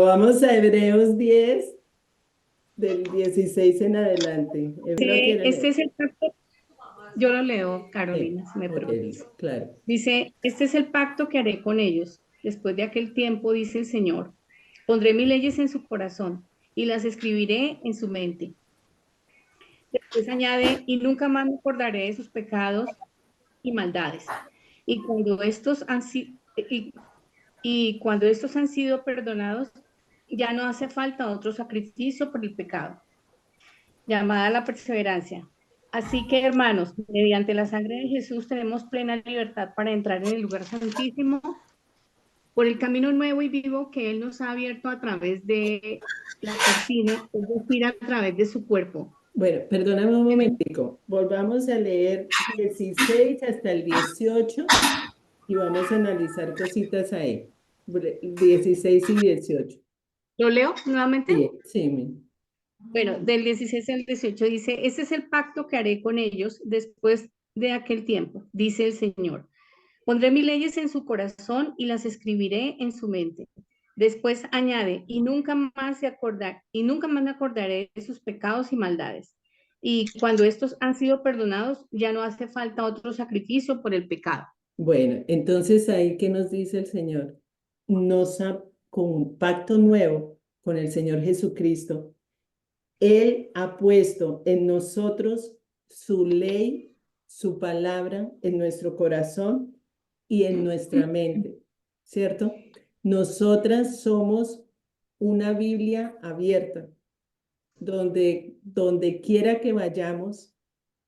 Vamos a Hebreos 10 del 16 en adelante. Creo que era Este es el pacto, yo lo leo, sí, Carolina, si me ok, permites. claro. Dice, este es el pacto que haré con ellos. Después de aquel tiempo, dice el Señor, pondré mis leyes en su corazón y las escribiré en su mente. Después añade, y nunca más me acordaré de sus pecados y maldades. Y cuando estos han, y cuando estos han sido perdonados, ya no hace falta otro sacrificio por el pecado. Llamada a la perseverancia. Así que, hermanos, mediante la sangre de Jesús tenemos plena libertad para entrar en el lugar santísimo por el camino nuevo y vivo que Él nos ha abierto a través de la cortina, es decir, a través de su cuerpo. Bueno, perdóname un Tenemos, momentico. Volvamos a leer 16 hasta el 18 y vamos a analizar cositas ahí. 16 y 18. ¿lo leo nuevamente? Sí, sí, Bueno, del 16 al 18 dice, este es el pacto que haré con ellos después de aquel tiempo, dice el Señor. Pondré mis leyes en su corazón y las escribiré en su mente. Después añade, y nunca más me acordaré de sus pecados y maldades. Y cuando estos han sido perdonados, ya no hace falta otro sacrificio por el pecado. bueno, entonces ahí, ¿qué nos dice el Señor? Con un pacto nuevo con el Señor Jesucristo. Él ha puesto en nosotros su ley, su palabra en nuestro corazón y en nuestra mente, ¿cierto? Nosotras somos una Biblia abierta, donde quiera que vayamos,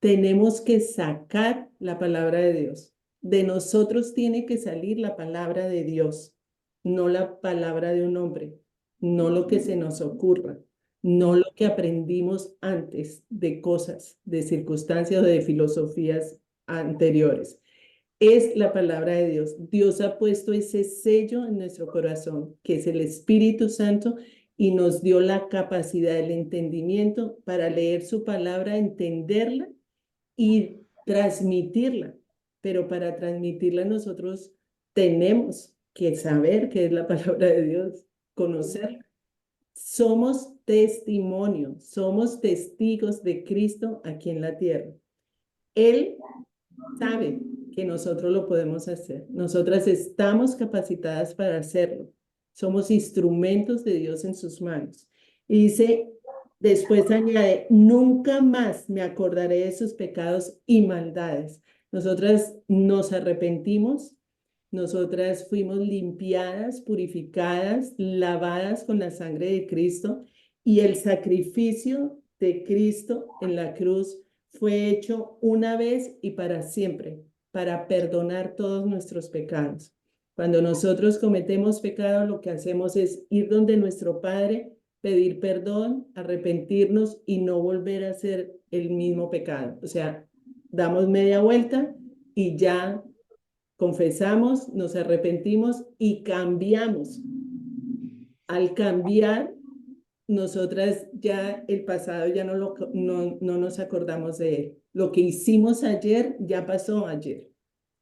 tenemos que sacar la palabra de Dios. De nosotros tiene que salir la palabra de Dios, no la palabra de un hombre, no lo que se nos ocurra, no lo que aprendimos antes de cosas, de circunstancias o de filosofías anteriores. Es la palabra de Dios. Dios ha puesto ese sello en nuestro corazón, que es el Espíritu Santo, y nos dio la capacidad, el entendimiento para leer su palabra, entenderla y transmitirla. Pero para transmitirla nosotros tenemos que saber qué es la palabra de Dios, conocerla. Somos testimonio, somos testigos de Cristo aquí en la tierra. Él sabe que nosotros lo podemos hacer. Nosotras estamos capacitadas para hacerlo. Somos instrumentos de Dios en sus manos. Y dice, después añade, nunca más me acordaré de sus pecados y maldades. Nosotras nos arrepentimos, nosotras fuimos limpiadas, purificadas, lavadas con la sangre de Cristo y el sacrificio de Cristo en la cruz fue hecho una vez y para siempre, para perdonar todos nuestros pecados. Cuando nosotros cometemos pecado, lo que hacemos es ir donde nuestro Padre, pedir perdón, arrepentirnos y no volver a hacer el mismo pecado. O sea, damos media vuelta y ya confesamos, nos arrepentimos y cambiamos. Al cambiar, nosotras ya el pasado ya no nos acordamos de él. Lo que hicimos ayer ya pasó ayer.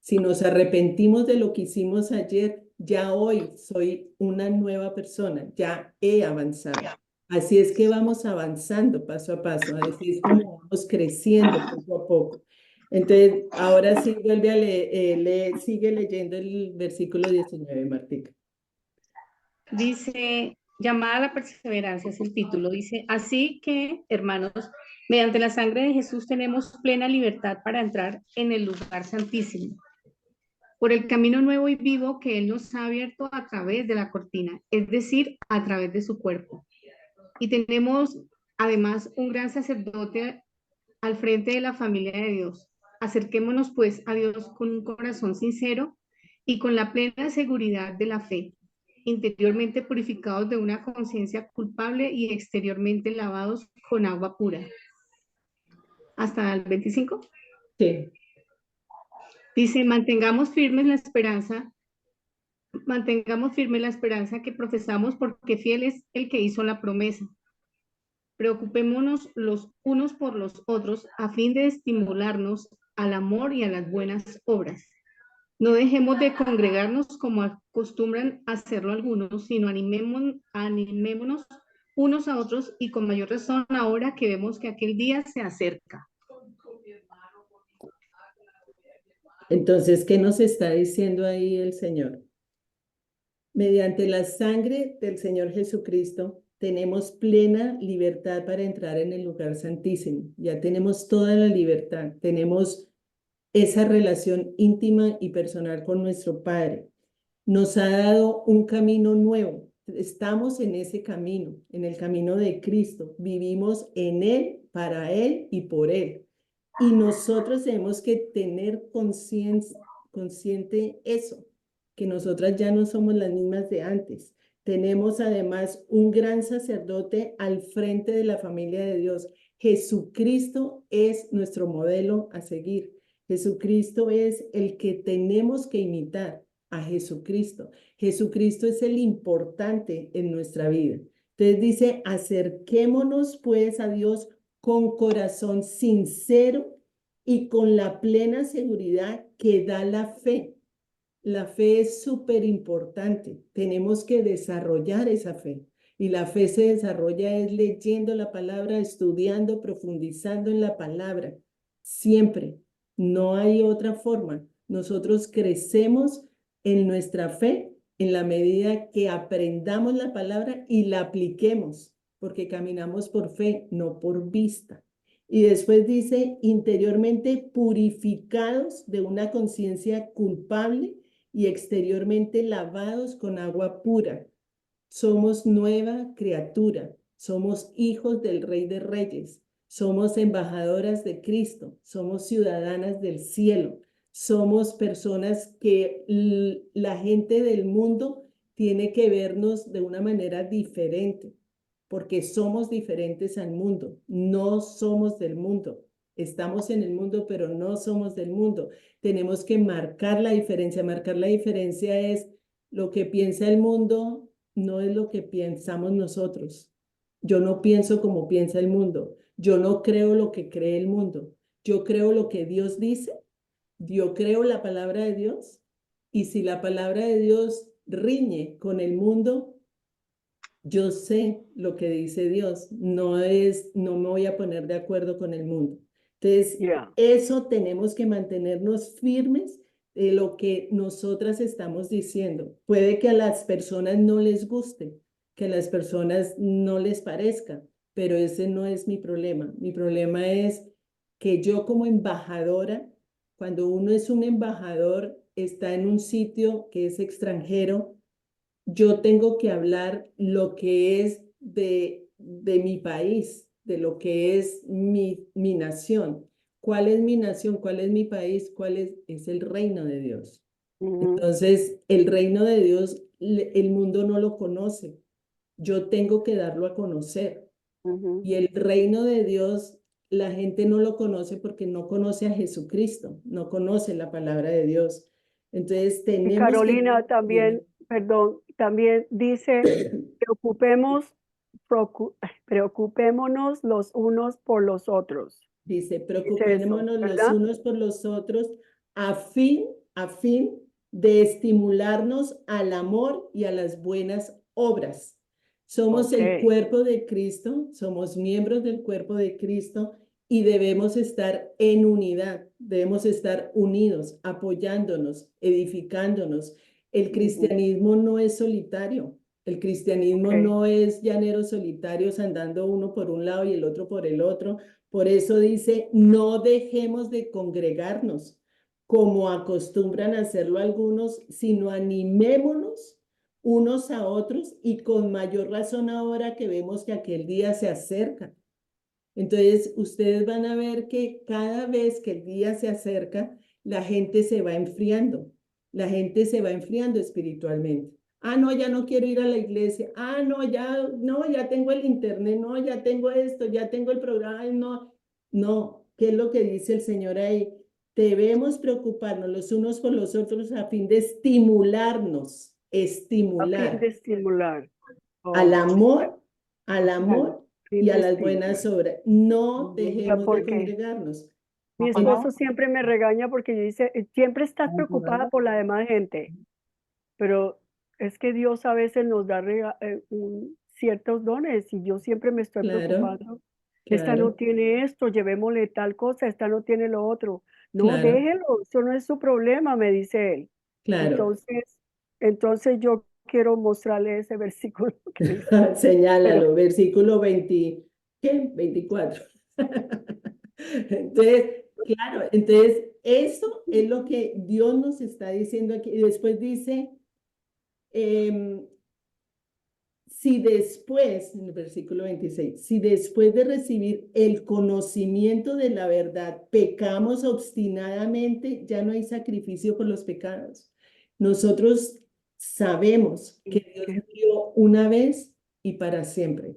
Si nos arrepentimos de lo que hicimos ayer, ya hoy soy una nueva persona, ya he avanzado. Así es que vamos avanzando paso a paso, así es como vamos creciendo poco a poco. Entonces, ahora sí vuelve a leer, sigue leyendo el versículo 19, Martica. Dice, llamada a la perseverancia es el título. Dice, así que, hermanos, mediante la sangre de Jesús tenemos plena libertad para entrar en el lugar santísimo por el camino nuevo y vivo que Él nos ha abierto a través de la cortina, es decir, a través de su cuerpo. Y tenemos además un gran sacerdote al frente de la familia de Dios. Acerquémonos pues a Dios con un corazón sincero y con la plena seguridad de la fe, interiormente purificados de una conciencia culpable y exteriormente lavados con agua pura. Hasta el 25. Sí. Dice, mantengamos firme la esperanza que profesamos porque fiel es el que hizo la promesa. Preocupémonos los unos por los otros a fin de estimularnos al amor y a las buenas obras. No dejemos de congregarnos como acostumbran hacerlo algunos, sino animémonos unos a otros y con mayor razón ahora que vemos que aquel día se acerca. Entonces, ¿qué nos está diciendo ahí el Señor? Mediante la sangre del Señor Jesucristo, tenemos plena libertad para entrar en el lugar santísimo. Ya tenemos toda la libertad, tenemos esa relación íntima y personal con nuestro Padre. Nos ha dado un camino nuevo. Estamos en ese camino, en el camino de Cristo. Vivimos en Él, para Él y por Él. Y nosotros tenemos que tener consciente eso, que nosotras ya no somos las mismas de antes. Tenemos además un gran sacerdote al frente de la familia de Dios. Jesucristo es nuestro modelo a seguir. Jesucristo es el que tenemos que imitar, a Jesucristo. Jesucristo es el importante en nuestra vida. Entonces dice, acerquémonos pues a Dios con corazón sincero y con la plena seguridad que da la fe. La fe es súper importante. Tenemos que desarrollar esa fe. Y la fe se desarrolla es leyendo la palabra, estudiando, profundizando en la palabra. Siempre. No hay otra forma. Nosotros crecemos en nuestra fe en la medida que aprendamos la palabra y la apliquemos, porque caminamos por fe, no por vista. Y después dice, interiormente purificados de una conciencia culpable y exteriormente lavados con agua pura. Somos nueva criatura, somos hijos del Rey de Reyes, somos embajadoras de Cristo, somos ciudadanas del cielo, somos personas que la gente del mundo tiene que vernos de una manera diferente, porque somos diferentes al mundo, no somos del mundo. Estamos en el mundo, pero no somos del mundo. Tenemos que marcar la diferencia. Marcar la diferencia es lo que piensa el mundo, no es lo que pensamos nosotros. Yo no pienso como piensa el mundo. Yo no creo lo que cree el mundo. Yo creo lo que Dios dice. Yo creo la palabra de Dios. Y si la palabra de Dios riñe con el mundo, yo sé lo que dice Dios. No me voy a poner de acuerdo con el mundo. Entonces, eso tenemos que mantenernos firmes de lo que nosotras estamos diciendo. Puede que a las personas no les guste, que a las personas no les parezca, pero ese no es mi problema. Mi problema es que yo como embajadora, cuando uno es un embajador, está en un sitio que es extranjero, yo tengo que hablar lo que es de mi país, de lo que es mi nación. ¿Cuál es mi nación? ¿Cuál es mi país? ¿Cuál es el reino de Dios? Entonces, el reino de Dios, el mundo no lo conoce. Yo tengo que darlo a conocer. Y el reino de Dios, la gente no lo conoce porque no conoce a Jesucristo, no conoce la palabra de Dios. Entonces, Y tenemos que... Carolina también, perdón, también dice, preocupémonos los unos por los otros. Dice, Dice eso, preocupémonos los ¿verdad? unos por los otros a fin de estimularnos al amor y a las buenas obras. Somos Ok. el cuerpo de Cristo, somos miembros del cuerpo de Cristo y debemos estar en unidad, debemos estar unidos, apoyándonos, edificándonos. El cristianismo no es solitario. El cristianismo Ok. no es llaneros solitarios andando uno por un lado y el otro por el otro. Por eso dice, no dejemos de congregarnos como acostumbran a hacerlo algunos, sino animémonos unos a otros y con mayor razón ahora que vemos que aquel día se acerca. Entonces, ustedes van a ver que cada vez que el día se acerca, la gente se va enfriando, la gente se va enfriando espiritualmente. Ah, no, ya no quiero ir a la iglesia. Ah, no, ya tengo el internet, no, ya tengo esto, ya tengo el programa, no, no. ¿Qué es lo que dice el Señor ahí? Debemos preocuparnos los unos por los otros a fin de estimularnos, A fin de estimular estimular. al Oh, amor, a fin y de a las buenas estimular. obras. No Ya dejemos de porque congregarnos. Mi esposo siempre me regaña porque dice, siempre estás preocupada por la demás gente, pero es que Dios a veces nos da ciertos dones y yo siempre me estoy Claro, preocupando. Esta no claro, tiene esto, llevémosle tal cosa, esta no tiene lo otro. No, claro, déjelo, eso no es su problema, me dice él. claro. Entonces, entonces yo quiero mostrarle ese versículo que dice, pero Señálalo, versículo 20, ¿qué? 24. Entonces, claro, entonces eso es lo que Dios nos está diciendo aquí. Y después dice, em, si después, en el versículo 26, si después de recibir el conocimiento de la verdad pecamos obstinadamente, ya no hay sacrificio por los pecados. Nosotros sabemos que Dios que, murió una vez y para siempre.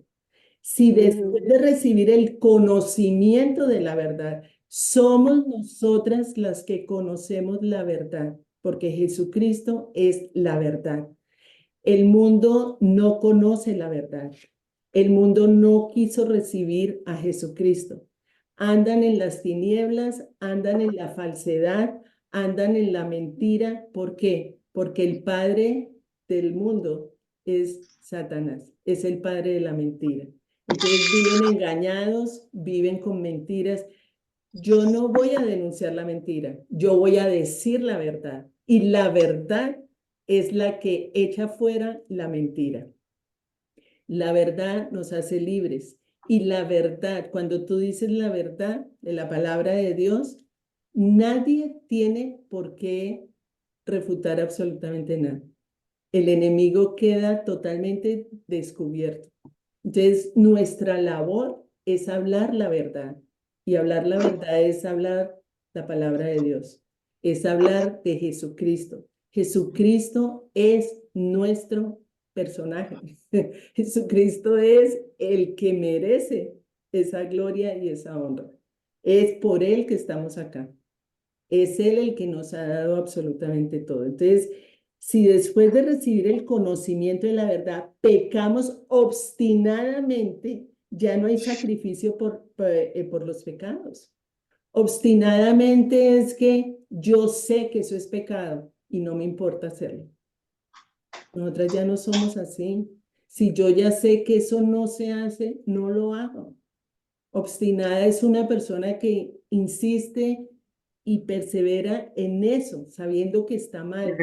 Si después ujú, de recibir el conocimiento de la verdad, somos nosotras las que conocemos la verdad, porque Jesucristo es la verdad. El mundo no conoce la verdad. El mundo no quiso recibir a Jesucristo. Andan en las tinieblas, andan en la falsedad, andan en la mentira. ¿Por qué? Porque el padre del mundo es Satanás, es el padre de la mentira. Entonces viven engañados, viven con mentiras. Yo no voy a denunciar la mentira, yo voy a decir la verdad. Y la verdad es la que echa fuera la mentira. La verdad nos hace libres. Y la verdad, cuando tú dices la verdad de la palabra de Dios, nadie tiene por qué refutar absolutamente nada. El enemigo queda totalmente descubierto. Entonces, nuestra labor es hablar la verdad. Y hablar la verdad es hablar la palabra de Dios. Es hablar de Jesucristo. Jesucristo es nuestro personaje. Jesucristo es el que merece esa gloria y esa honra. Es por Él que estamos acá. Es Él el que nos ha dado absolutamente todo. Entonces, si después de recibir el conocimiento de la verdad pecamos obstinadamente, ya no hay sacrificio por los pecados. Obstinadamente es que yo sé que eso es pecado y no me importa hacerlo. Nosotras ya no somos así. Si yo ya sé que eso no se hace, no lo hago. Obstinada es una persona que insiste y persevera en eso, sabiendo que está mal.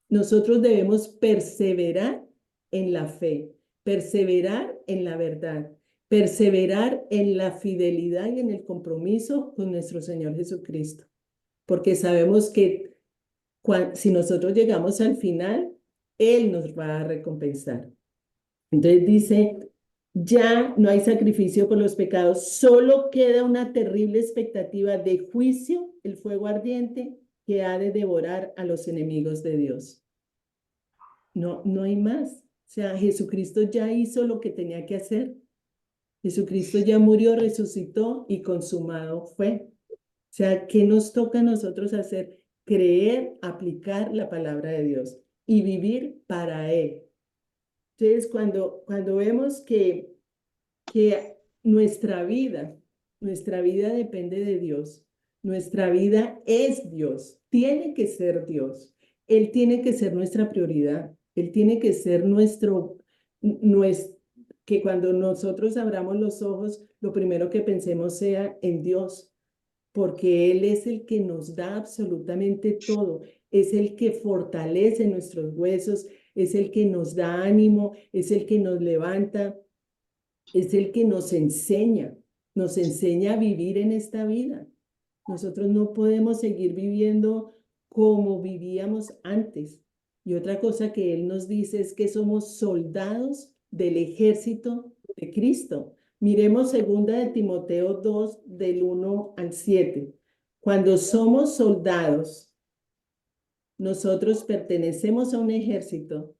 Nosotros debemos perseverar en la fe, perseverar en la verdad, perseverar en la fidelidad y en el compromiso con nuestro Señor Jesucristo, porque sabemos que si nosotros llegamos al final, Él nos va a recompensar. Entonces dice, ya no hay sacrificio por los pecados, solo queda una terrible expectativa de juicio, el fuego ardiente que ha de devorar a los enemigos de Dios. No, no hay más. O sea, Jesucristo ya hizo lo que tenía que hacer. Jesucristo ya murió, resucitó y consumado fue. O sea, ¿qué nos toca a nosotros hacer? Creer, aplicar la palabra de Dios y vivir para Él. Entonces, cuando vemos que nuestra vida depende de Dios, nuestra vida es Dios, tiene que ser Dios, Él tiene que ser nuestra prioridad, Él tiene que ser que cuando nosotros abramos los ojos, lo primero que pensemos sea en Dios, porque Él es el que nos da absolutamente todo, es el que fortalece nuestros huesos, es el que nos da ánimo, es el que nos levanta, es el que nos enseña a vivir en esta vida. Nosotros no podemos seguir viviendo como vivíamos antes. Y otra cosa que Él nos dice es que somos soldados del ejército de Cristo. Miremos segunda de Timoteo 2, del 1 al 7. Cuando somos soldados, nosotros pertenecemos a un ejército.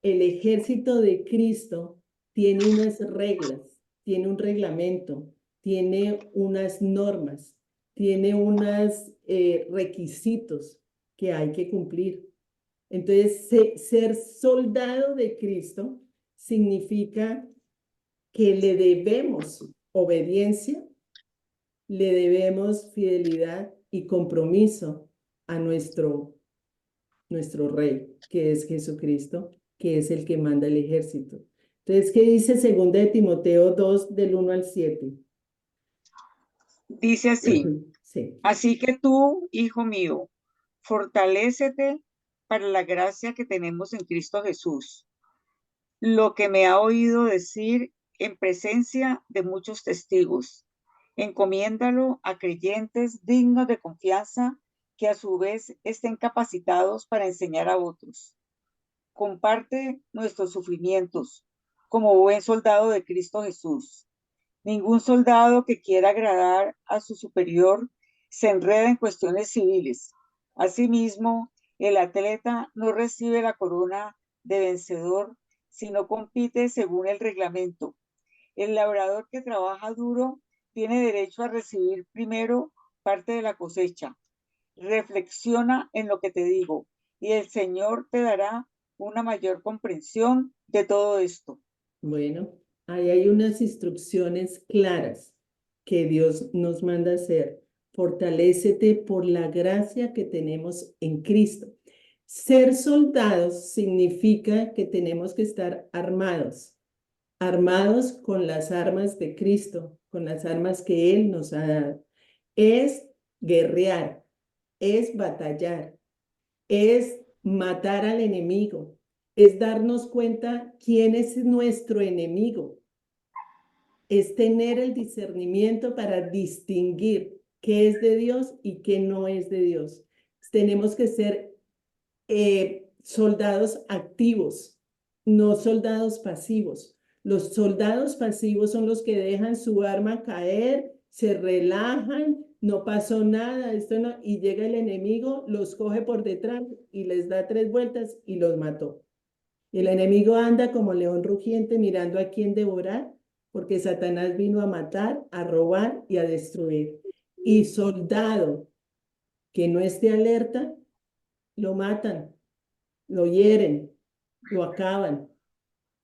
El ejército de Cristo tiene unas reglas, tiene un reglamento, tiene unas normas, tiene unos requisitos que hay que cumplir. Entonces, ser soldado de Cristo significa que le debemos obediencia le debemos fidelidad y compromiso a nuestro Rey, que es Jesucristo, que es el que manda el ejército. Entonces, ¿qué dice 2 de Timoteo 2, del 1 al 7? Dice así: Sí. así que tú, hijo mío, fortalécete para la gracia que tenemos en Cristo Jesús. Lo que me ha oído decir en presencia de muchos testigos, encomiéndalo a creyentes dignos de confianza que a su vez estén capacitados para enseñar a otros. Comparte nuestros sufrimientos como buen soldado de Cristo Jesús. Ningún soldado que quiera agradar a su superior se enreda en cuestiones civiles. Asimismo, el atleta no recibe la corona de vencedor si no compite según el reglamento. El labrador que trabaja duro tiene derecho a recibir primero parte de la cosecha. Reflexiona en lo que te digo, y el Señor te dará una mayor comprensión de todo esto. Bueno, ahí hay unas instrucciones claras que Dios nos manda hacer. Fortalécete por la gracia que tenemos en Cristo. Ser soldados significa que tenemos que estar armados con las armas de Cristo, con las armas que Él nos ha dado. Es guerrear, es batallar, es matar al enemigo, es darnos cuenta quién es nuestro enemigo, es tener el discernimiento para distinguir qué es de Dios y qué no es de Dios. Tenemos que ser soldados activos, no soldados pasivos. Los soldados pasivos son los que dejan su arma caer, se relajan, no pasó nada, esto no, y llega el enemigo, los coge por detrás y les da 3 vueltas y los mató. Y el enemigo anda como león rugiente mirando a quién devorar, porque Satanás vino a matar, a robar y a destruir. Y soldado que no esté alerta, lo matan, lo hieren, lo acaban.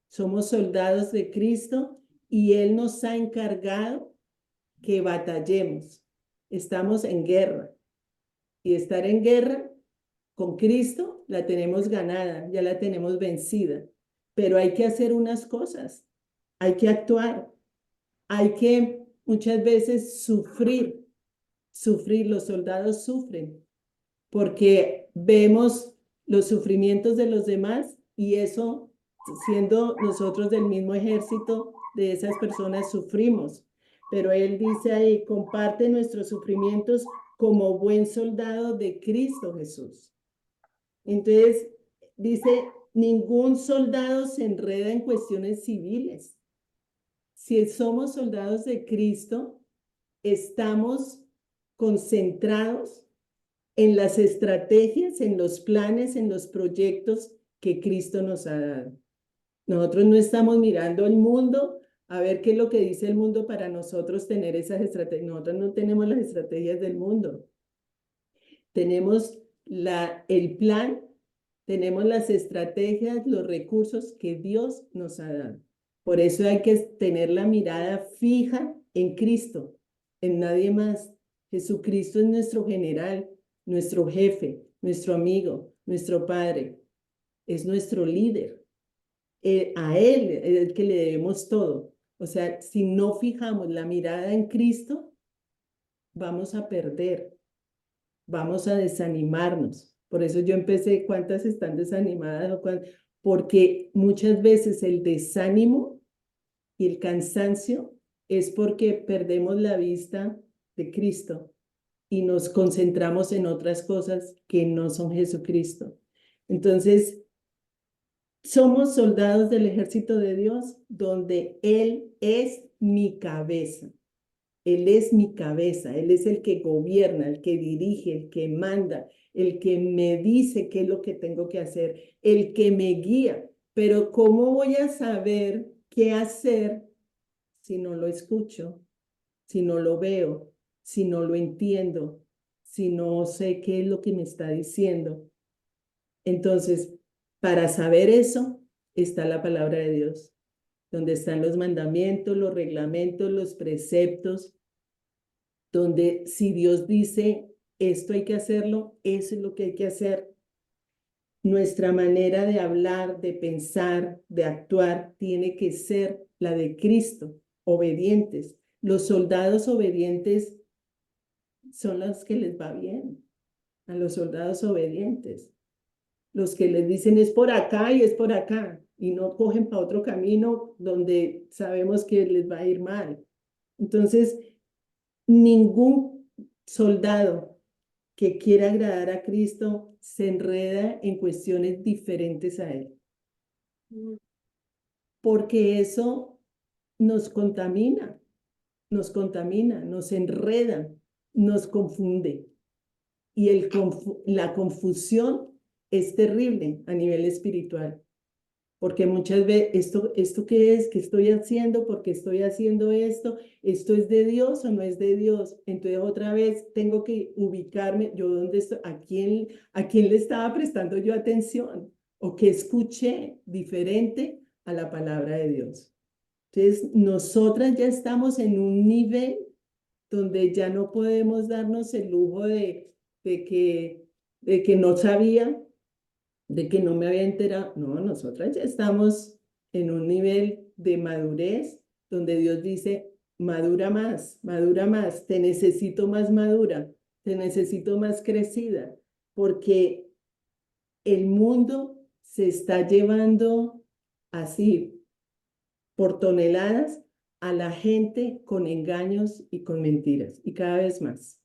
Somos soldados de Cristo y Él nos ha encargado que batallemos. Estamos en guerra y estar en guerra con Cristo la tenemos ganada, ya la tenemos vencida, pero hay que hacer unas cosas, hay que actuar, hay que muchas veces sufrir, los soldados sufren porque vemos los sufrimientos de los demás y eso, siendo nosotros del mismo ejército, de esas personas sufrimos. Pero él dice ahí, comparte nuestros sufrimientos como buen soldado de Cristo Jesús. Entonces, dice, ningún soldado se enreda en cuestiones civiles. Si somos soldados de Cristo, estamos concentrados en las estrategias, en los planes, en los proyectos que Cristo nos ha dado. Nosotros no estamos mirando el mundo a ver qué es lo que dice el mundo para nosotros tener esas estrategias. Nosotros no tenemos las estrategias del mundo. Tenemos el plan, tenemos las estrategias, los recursos que Dios nos ha dado. Por eso hay que tener la mirada fija en Cristo, en nadie más. Jesucristo es nuestro general, nuestro jefe, nuestro amigo, nuestro padre, es nuestro líder. A Él es el que le debemos todo. O sea, si no fijamos la mirada en Cristo, vamos a perder, vamos a desanimarnos. Por eso yo empecé, ¿cuántas están desanimadas? Porque muchas veces el desánimo y el cansancio es porque perdemos la vista de Cristo y nos concentramos en otras cosas que no son Jesucristo. Entonces, somos soldados del ejército de Dios donde Él es mi cabeza. Él es mi cabeza, Él es el que gobierna, el que dirige, el que manda, el que me dice qué es lo que tengo que hacer, el que me guía. Pero ¿cómo voy a saber qué hacer si no lo escucho, si no lo veo, si no lo entiendo, si no sé qué es lo que me está diciendo? Entonces, para saber eso, está la palabra de Dios, donde están los mandamientos, los reglamentos, los preceptos, donde si Dios dice esto hay que hacerlo, eso es lo que hay que hacer. Nuestra manera de hablar, de pensar, de actuar, tiene que ser la de Cristo, obedientes. Los soldados obedientes son los que les va bien, a los soldados obedientes. Los que les dicen es por acá y es por acá, y no cogen para otro camino donde sabemos que les va a ir mal. Entonces, ningún soldado que quiera agradar a Cristo se enreda en cuestiones diferentes a Él, porque eso nos contamina, nos enreda, nos confunde. Y la confusión es terrible a nivel espiritual, porque muchas veces, ¿esto qué es? ¿Qué estoy haciendo? ¿Por qué estoy haciendo esto? ¿Esto es de Dios o no es de Dios? Entonces otra vez tengo que ubicarme, yo dónde estoy, a quién le estaba prestando yo atención o qué escuché diferente a la palabra de Dios. Entonces nosotras ya estamos en un nivel donde ya no podemos darnos el lujo de que, de que no sabía, de que no me había enterado. No, nosotras ya estamos en un nivel de madurez donde Dios dice, madura más, te necesito más madura, te necesito más crecida, porque el mundo se está llevando así por toneladas a la gente con engaños y con mentiras, y cada vez más.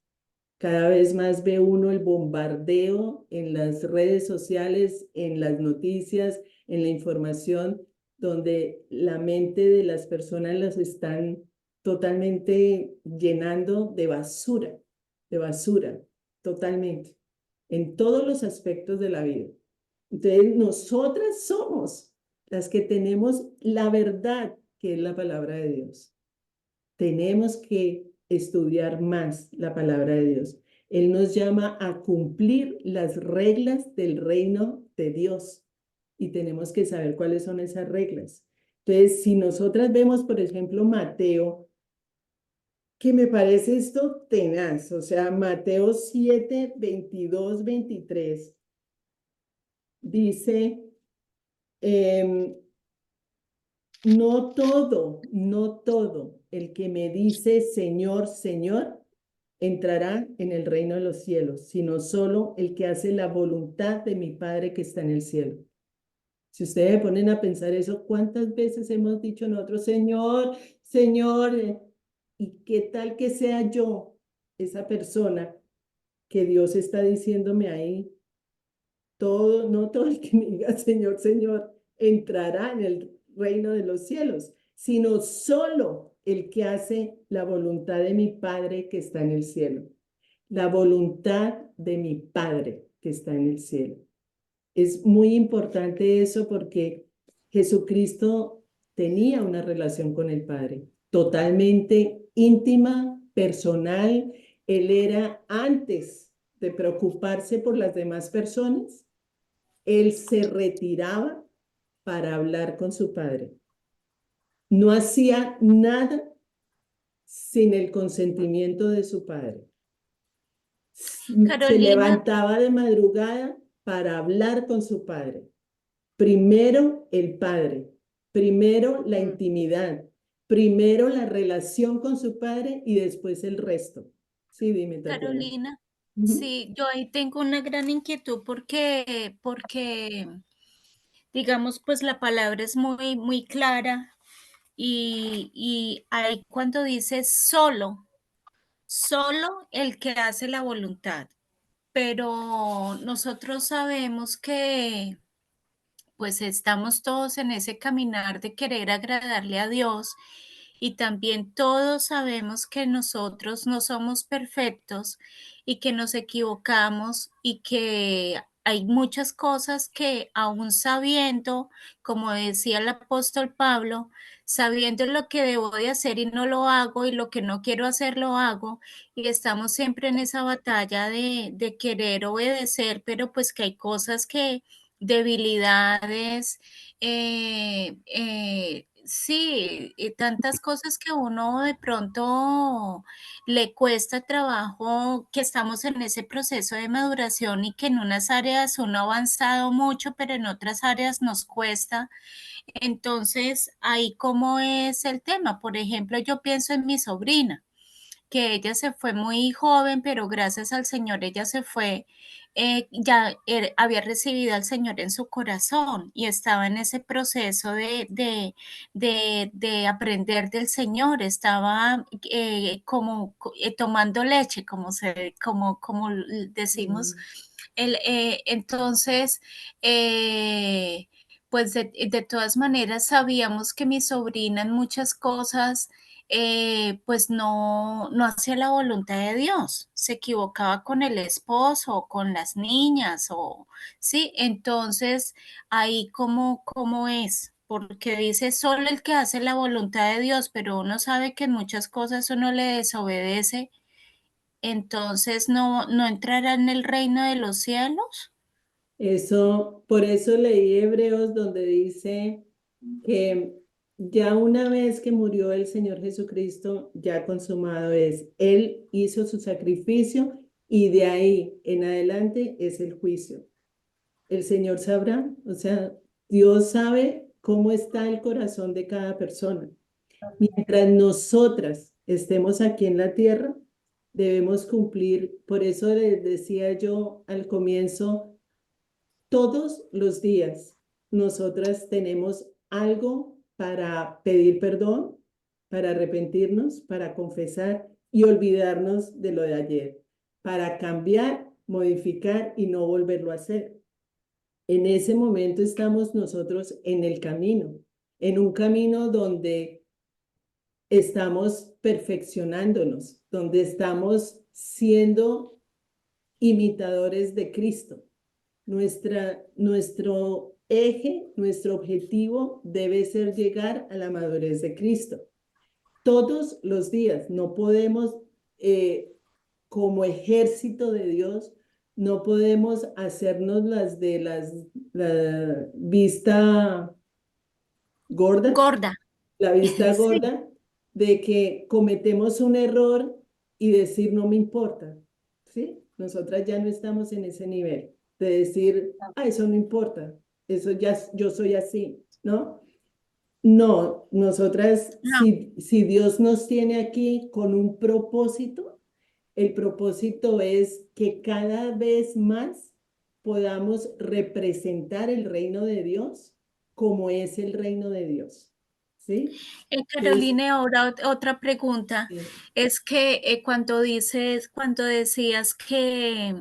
Cada vez más ve uno el bombardeo en las redes sociales, en las noticias, en la información, donde la mente de las personas las están totalmente llenando de basura, totalmente, en todos los aspectos de la vida. Entonces, nosotras somos las que tenemos la verdad, que es la palabra de Dios. Tenemos que estudiar más la palabra de Dios. Él nos llama a cumplir las reglas del reino de Dios y tenemos que saber cuáles son esas reglas. Entonces, si nosotras vemos, por ejemplo, Mateo, que me parece esto tenaz, o sea, Mateo 7, 22, 23, dice, no todo el que me dice Señor, Señor, entrará en el reino de los cielos, sino solo el que hace la voluntad de mi Padre que está en el cielo. Si ustedes se ponen a pensar eso, ¿cuántas veces hemos dicho nosotros, Señor, Señor? ¿Y qué tal que sea yo, esa persona que Dios está diciéndome ahí? No todo el que me diga Señor, Señor, entrará en el reino de los cielos, sino solo el que hace la voluntad de mi Padre que está en el cielo. La voluntad de mi Padre que está en el cielo. Es muy importante eso porque Jesucristo tenía una relación con el Padre, totalmente íntima, personal. Él era, antes de preocuparse por las demás personas, él se retiraba para hablar con su Padre. No hacía nada sin el consentimiento de su Padre. Se levantaba de madrugada para hablar con su Padre. Primero el Padre, primero la intimidad, primero la relación con su Padre y después el resto. Sí, dime, Tatiana. Carolina, sí, yo ahí tengo una gran inquietud porque, digamos, pues la palabra es muy clara y ahí cuando dice solo el que hace la voluntad, pero nosotros sabemos que pues estamos todos en ese caminar de querer agradarle a Dios y también todos sabemos que nosotros no somos perfectos y que nos equivocamos y que hay muchas cosas que aún sabiendo, como decía el apóstol Pablo, sabiendo lo que debo de hacer y no lo hago y lo que no quiero hacer lo hago y estamos siempre en esa batalla de querer obedecer, pero pues que hay cosas que debilidades, sí, y tantas cosas que uno de pronto le cuesta trabajo, que estamos en ese proceso de maduración y que en unas áreas uno ha avanzado mucho, pero en otras áreas nos cuesta. Entonces, ahí cómo es el tema. Por ejemplo, yo pienso en mi sobrina, que ella se fue muy joven, pero gracias al Señor ella se fue, ya había recibido al Señor en su corazón y estaba en ese proceso de aprender del Señor, estaba tomando leche, como decimos. Mm. Entonces, pues de todas maneras sabíamos que mi sobrina en muchas cosas pues no hacía la voluntad de Dios, se equivocaba con el esposo o con las niñas o sí, entonces ahí cómo es, porque dice solo el que hace la voluntad de Dios, pero uno sabe que en muchas cosas uno le desobedece, entonces no entrará en el reino de los cielos. Eso, por eso leí Hebreos donde dice que ya una vez que murió el Señor Jesucristo, ya consumado es. Él hizo su sacrificio y de ahí en adelante es el juicio. El Señor sabrá, o sea, Dios sabe cómo está el corazón de cada persona. Mientras nosotras estemos aquí en la tierra, debemos cumplir. Por eso les decía yo al comienzo, todos los días nosotras tenemos algo para pedir perdón, para arrepentirnos, para confesar y olvidarnos de lo de ayer, para cambiar, modificar y no volverlo a hacer. En ese momento estamos nosotros en el camino, en un camino donde estamos perfeccionándonos, donde estamos siendo imitadores de Cristo. Nuestro eje, nuestro objetivo debe ser llegar a la madurez de Cristo. Todos los días no podemos, como ejército de Dios, no podemos hacernos las de la vista gorda, Gorda, la vista sí. gorda de que cometemos un error y decir no me importa, ¿sí? Nosotras ya no estamos en ese nivel de decir, eso no importa, eso ya yo soy así, ¿no? No, nosotras, No. si Dios nos tiene aquí con un propósito, el propósito es que cada vez más podamos representar el reino de Dios como es el reino de Dios, ¿sí? Es, Carolina, ahora otra pregunta. eh, Es que cuando decías que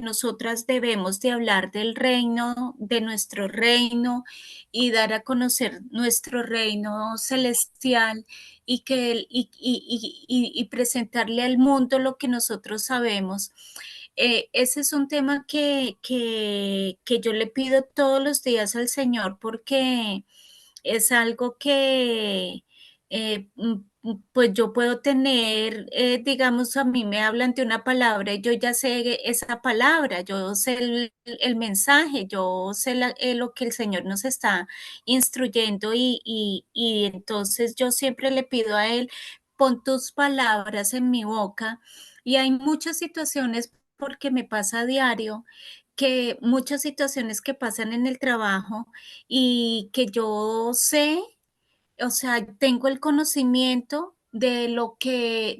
nosotras debemos de hablar del reino, de nuestro reino y dar a conocer nuestro reino celestial y y presentarle al mundo lo que nosotros sabemos. Ese es un tema que yo le pido todos los días al Señor porque es algo que, pues yo puedo tener, digamos, a mí me hablan de una palabra y yo ya sé esa palabra, yo sé el mensaje, yo sé lo que el Señor nos está instruyendo y entonces yo siempre le pido a Él, pon tus palabras en mi boca. Y hay muchas situaciones, porque me pasa a diario, que muchas situaciones que pasan en el trabajo y que yo sé, o sea, tengo el conocimiento de lo que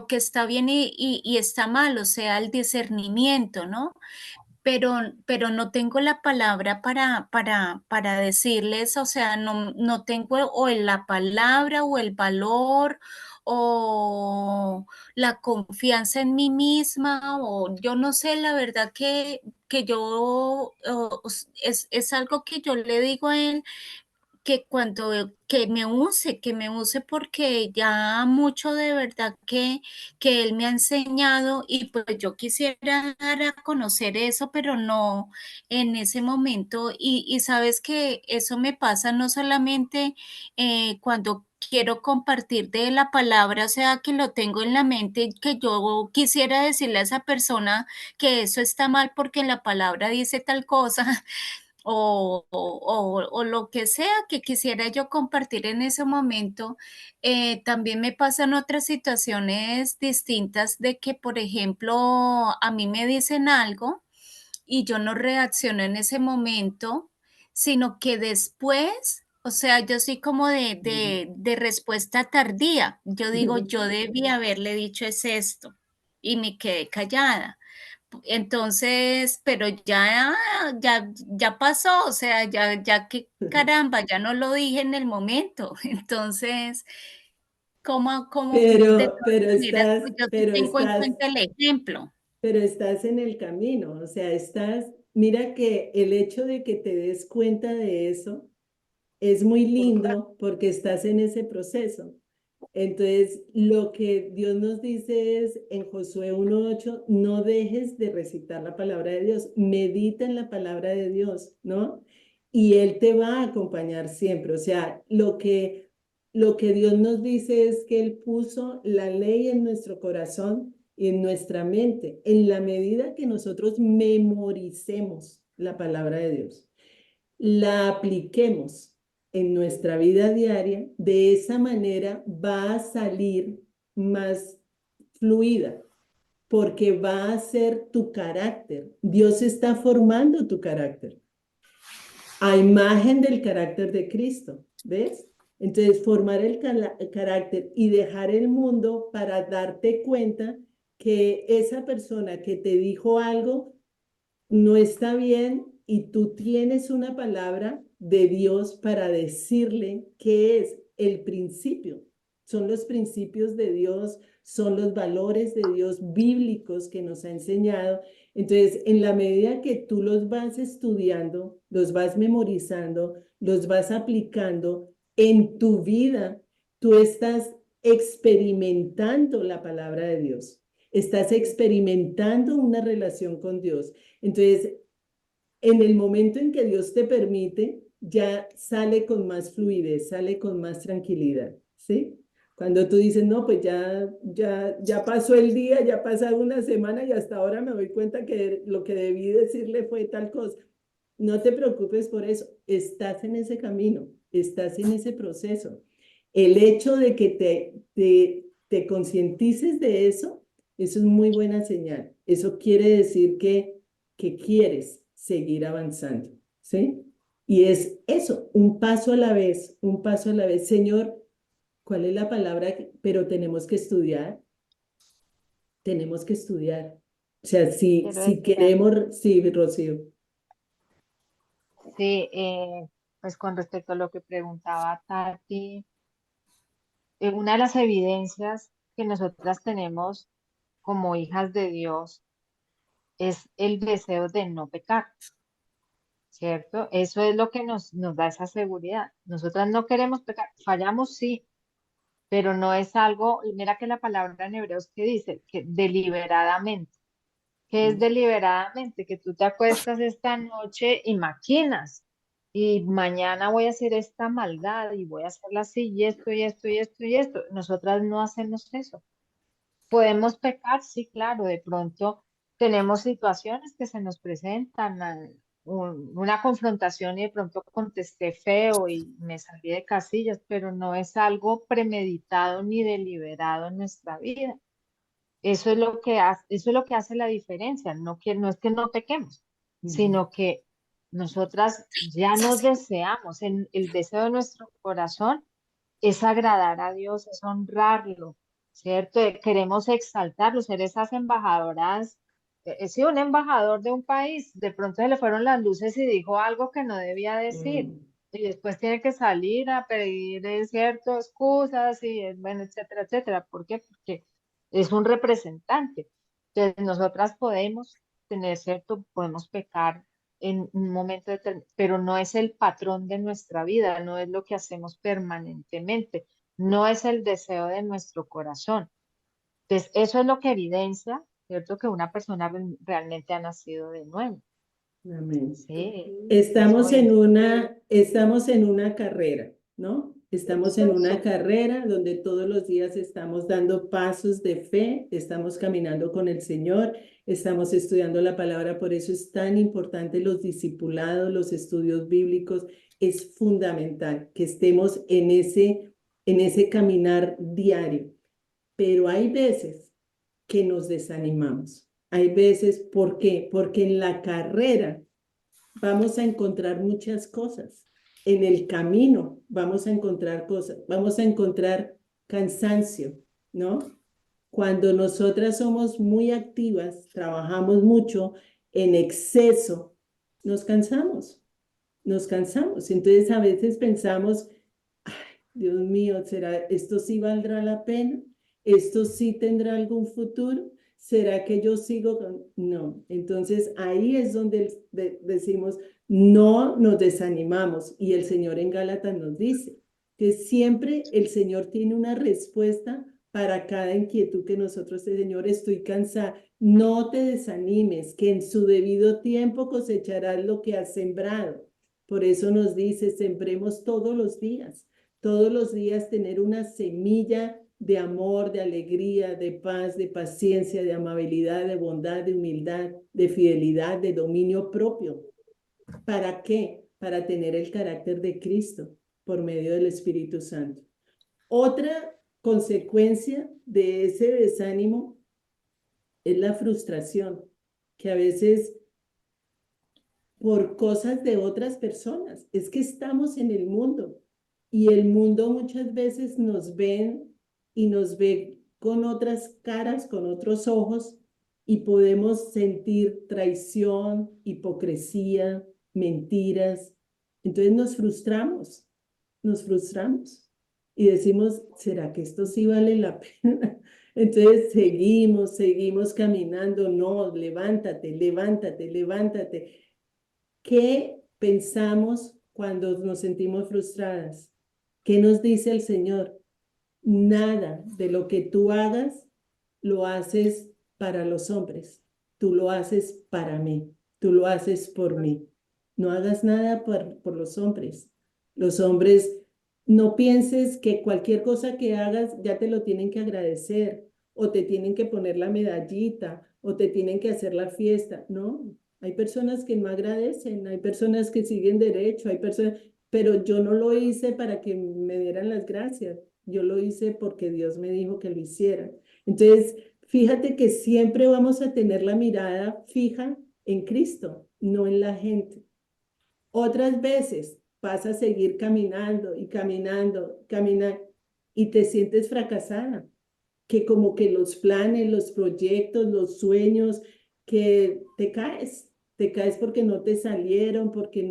está bien y está mal, o sea, el discernimiento, ¿no? Pero no tengo la palabra para decirles, o sea, no tengo o la palabra o el valor o la confianza en mí misma, o yo no sé, la verdad que yo, es algo que yo le digo a él, que cuando que me use porque ya mucho de verdad que él me ha enseñado y pues yo quisiera dar a conocer eso, pero no en ese momento. Y sabes que eso me pasa no solamente cuando quiero compartir de la palabra, o sea, que lo tengo en la mente, que yo quisiera decirle a esa persona que eso está mal porque en la palabra dice tal cosa, o lo que sea que quisiera yo compartir en ese momento. También me pasan otras situaciones distintas de que, por ejemplo, a mí me dicen algo y yo no reacciono en ese momento, sino que después, o sea, yo soy como de respuesta tardía. Yo digo, yo debí haberle dicho es esto y me quedé callada. Entonces, pero ya pasó, o sea, ya que caramba, ya no lo dije en el momento. Entonces, ¿cómo de Pero todas maneras, estás, pues yo sí pero tengo en estás, cuenta el ejemplo? pero estás en el camino, o sea, mira que el hecho de que te des cuenta de eso es muy lindo porque estás en ese proceso. Entonces, lo que Dios nos dice es en Josué 1:8, no dejes de recitar la palabra de Dios, medita en la palabra de Dios, ¿no? Y Él te va a acompañar siempre. O sea, lo que Dios nos dice es que Él puso la ley en nuestro corazón y en nuestra mente, en la medida que nosotros memoricemos la palabra de Dios, la apliquemos en nuestra vida diaria, de esa manera va a salir más fluida, porque va a ser tu carácter. Dios está formando tu carácter a imagen del carácter de Cristo, ¿ves? Entonces, formar el carácter y dejar el mundo para darte cuenta que esa persona que te dijo algo no está bien y tú tienes una palabra de Dios para decirle qué es el principio. Son los principios de Dios, son los valores de Dios bíblicos que nos ha enseñado. Entonces, en la medida que tú los vas estudiando, los vas memorizando, los vas aplicando en tu vida, tú estás experimentando la palabra de Dios. Estás experimentando una relación con Dios. Entonces, en el momento en que Dios te permite, ya sale con más fluidez, sale con más tranquilidad, ¿sí? Cuando tú dices, no, pues ya pasó el día, ya pasó una semana y hasta ahora me doy cuenta que lo que debí decirle fue tal cosa. No te preocupes por eso, estás en ese camino, estás en ese proceso. El hecho de que te concientices de eso es muy buena señal. Eso quiere decir que quieres seguir avanzando, ¿sí? Y es eso, un paso a la vez, un paso a la vez. Señor, ¿cuál es la palabra? Pero tenemos que estudiar. O sea, si, Quiero si decir algo. queremos, sí, Rocío. Sí, pues con respecto a lo que preguntaba Tati, una de las evidencias que nosotras tenemos como hijas de Dios es el deseo de no pecar, ¿cierto? Eso es lo que nos da esa seguridad. Nosotras no queremos pecar, fallamos sí, pero no es algo, mira que la palabra en hebreos que dice, que deliberadamente. ¿Que es deliberadamente? Que tú te acuestas esta noche y maquinas, y mañana voy a hacer esta maldad y voy a hacerla así y esto y esto y esto y esto. Nosotras no hacemos eso. Podemos pecar, sí, claro, de pronto tenemos situaciones que se nos presentan, una confrontación y de pronto contesté feo y me salí de casillas, pero no es algo premeditado ni deliberado en nuestra vida. Eso es lo que hace la diferencia, no es que no pequemos, sino que nosotras ya nos deseamos, el deseo de nuestro corazón es agradar a Dios, es honrarlo, ¿cierto? Queremos exaltarlo, ser esas embajadoras. Sí, un embajador de un país, de pronto se le fueron las luces y dijo algo que no debía decir. Mm. Y después tiene que salir a pedir, cierto, excusas y, bueno, etcétera, etcétera. ¿Por qué? Porque es un representante. Entonces, nosotras podemos tener, ¿cierto? Podemos pecar en un momento determinado, pero no es el patrón de nuestra vida, no es lo que hacemos permanentemente, no es el deseo de nuestro corazón. Entonces, eso es lo que evidencia, ¿cierto? Que una persona realmente ha nacido de nuevo. Amén. Sí, eso Estamos es. en una carrera, ¿no? Estamos en una carrera donde todos los días estamos dando pasos de fe, estamos caminando con el Señor, estamos estudiando la palabra. Por eso es tan importante los discipulados, los estudios bíblicos. Es fundamental que estemos en ese caminar diario. Pero hay veces que nos desanimamos. Hay veces, ¿por qué? Porque en la carrera vamos a encontrar muchas cosas. En el camino vamos a encontrar cosas, vamos a encontrar cansancio, ¿no? Cuando nosotras somos muy activas, trabajamos mucho, en exceso, nos cansamos, nos cansamos. Entonces a veces pensamos, ay, Dios mío, ¿será esto sí valdrá la pena? ¿Esto sí tendrá algún futuro? ¿Será que yo sigo con...? No, entonces ahí es donde decimos, no nos desanimamos. Y el Señor en Gálatas nos dice que siempre el Señor tiene una respuesta para cada inquietud que nosotros, Señor, estoy cansada. No te desanimes, que en su debido tiempo cosecharás lo que has sembrado. Por eso nos dice, sembremos todos los días tener una semilla de amor, de alegría, de paz, de paciencia, de amabilidad, de bondad, de humildad, de fidelidad, de dominio propio. ¿Para qué? Para tener el carácter de Cristo por medio del Espíritu Santo. Otra consecuencia de ese desánimo es la frustración, que a veces por cosas de otras personas, es que estamos en el mundo y el mundo muchas veces nos ven y nos ve con otras caras, con otros ojos, y podemos sentir traición, hipocresía, mentiras. Entonces nos frustramos y decimos, ¿será que esto sí vale la pena? Entonces seguimos caminando. No, levántate, levántate, levántate. ¿Qué pensamos cuando nos sentimos frustradas? ¿Qué nos dice el Señor? Nada de lo que tú hagas lo haces para los hombres. Tú lo haces para mí. Tú lo haces por mí. No hagas nada por los hombres. Los hombres, no pienses que cualquier cosa que hagas ya te lo tienen que agradecer o te tienen que poner la medallita o te tienen que hacer la fiesta. No, hay personas que no agradecen, hay personas que siguen derecho, hay personas, pero yo no lo hice para que me dieran las gracias. Yo lo hice porque Dios me dijo que lo hiciera. Entonces, fíjate que siempre vamos a tener la mirada fija en Cristo, no en la gente. Otras veces vas a seguir caminando y caminando, caminar y te sientes fracasada, que como que los planes, los proyectos, los sueños, que te caes porque no te salieron, porque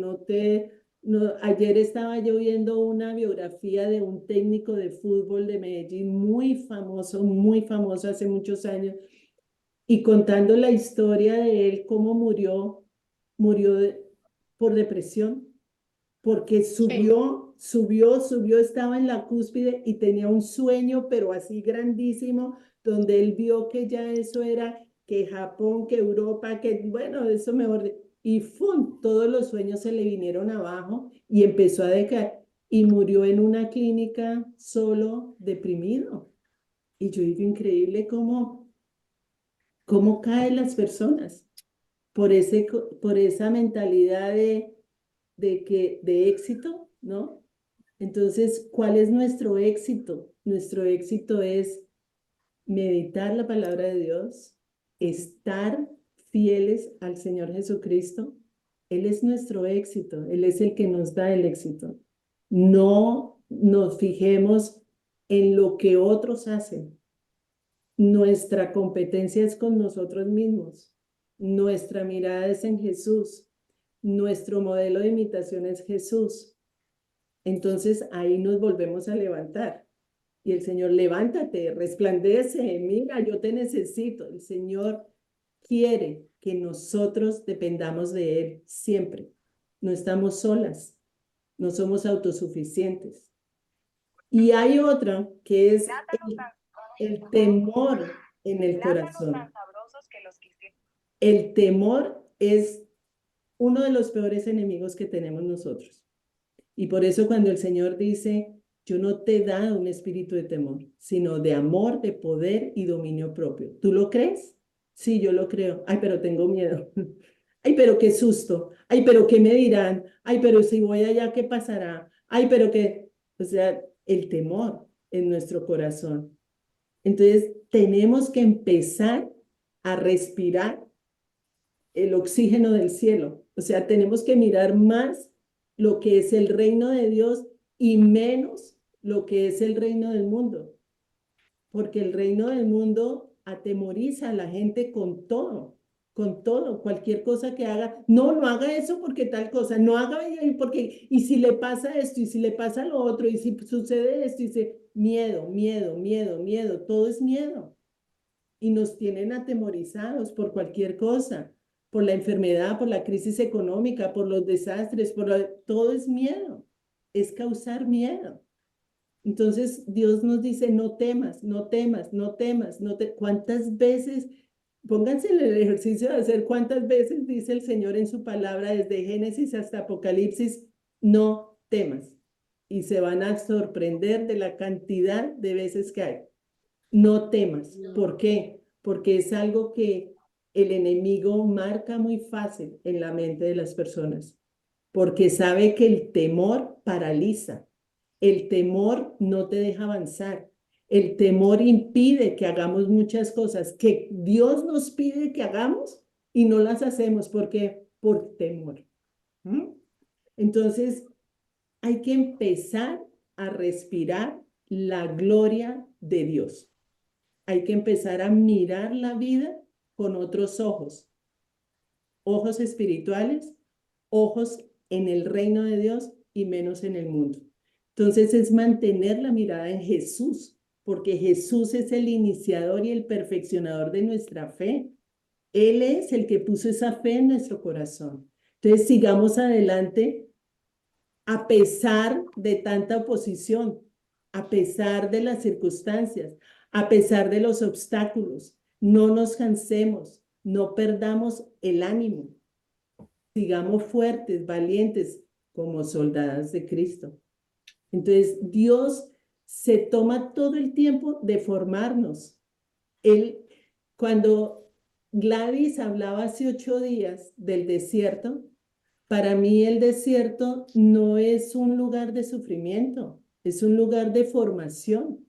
ayer estaba yo viendo una biografía de un técnico de fútbol de Medellín muy famoso hace muchos años, y contando la historia de él, cómo murió por depresión, porque subió, estaba en la cúspide y tenía un sueño, pero así grandísimo, donde él vio que ya eso era, que Japón, que Europa, que bueno, eso mejor, y ¡fum! Todos los sueños se le vinieron abajo y empezó a decaer y murió en una clínica solo, deprimido. Y yo digo, increíble cómo caen las personas por esa mentalidad de éxito, ¿no? Entonces, ¿cuál es nuestro éxito? Nuestro éxito es meditar la palabra de Dios, estar fieles al Señor Jesucristo. Él es nuestro éxito, Él es el que nos da el éxito. No nos fijemos en lo que otros hacen. Nuestra competencia es con nosotros mismos. Nuestra mirada es en Jesús. Nuestro modelo de imitación es Jesús. Entonces ahí nos volvemos a levantar. Y el Señor, levántate, resplandece, mira, yo te necesito. El Señor quiere que nosotros dependamos de Él siempre. No estamos solas, no somos autosuficientes. Y hay otra que es el temor en el corazón. El temor es uno de los peores enemigos que tenemos nosotros. Y por eso cuando el Señor dice, yo no te he dado un espíritu de temor, sino de amor, de poder y dominio propio. ¿Tú lo crees? Sí, yo lo creo. Ay, pero tengo miedo. Ay, pero qué susto. Ay, pero qué me dirán. Ay, pero si voy allá, ¿qué pasará? Ay, pero qué. O sea, el temor en nuestro corazón. Entonces, tenemos que empezar a respirar el oxígeno del cielo. O sea, tenemos que mirar más lo que es el reino de Dios y menos lo que es el reino del mundo, porque el reino del mundo atemoriza a la gente con todo, cualquier cosa que haga. No, no haga eso porque tal cosa, no haga porque, y si le pasa esto, y si le pasa lo otro, y si sucede esto, y si, miedo, miedo, miedo, miedo, todo es miedo. Y nos tienen atemorizados por cualquier cosa, por la enfermedad, por la crisis económica, por los desastres, todo es miedo, es causar miedo. Entonces Dios nos dice, no temas, no temas, no temas, ¿Cuántas veces, pónganse en el ejercicio de hacer cuántas veces dice el Señor en su palabra, desde Génesis hasta Apocalipsis, no temas? Y se van a sorprender de la cantidad de veces que hay. No temas. ¿Por qué? Porque es algo que el enemigo marca muy fácil en la mente de las personas, porque sabe que el temor paraliza. El temor no te deja avanzar. El temor impide que hagamos muchas cosas que Dios nos pide que hagamos y no las hacemos. ¿Por qué? Por temor. ¿Mm? Entonces, hay que empezar a respirar la gloria de Dios. Hay que empezar a mirar la vida con otros ojos, ojos espirituales, ojos en el reino de Dios y menos en el mundo. Entonces es mantener la mirada en Jesús, porque Jesús es el iniciador y el perfeccionador de nuestra fe. Él es el que puso esa fe en nuestro corazón. Entonces sigamos adelante a pesar de tanta oposición, a pesar de las circunstancias, a pesar de los obstáculos. No nos cansemos, no perdamos el ánimo. Sigamos fuertes, valientes, como soldadas de Cristo. Entonces, Dios se toma todo el tiempo de formarnos. Él, cuando Gladys hablaba hace 8 días del desierto, para mí el desierto no es un lugar de sufrimiento, es un lugar de formación,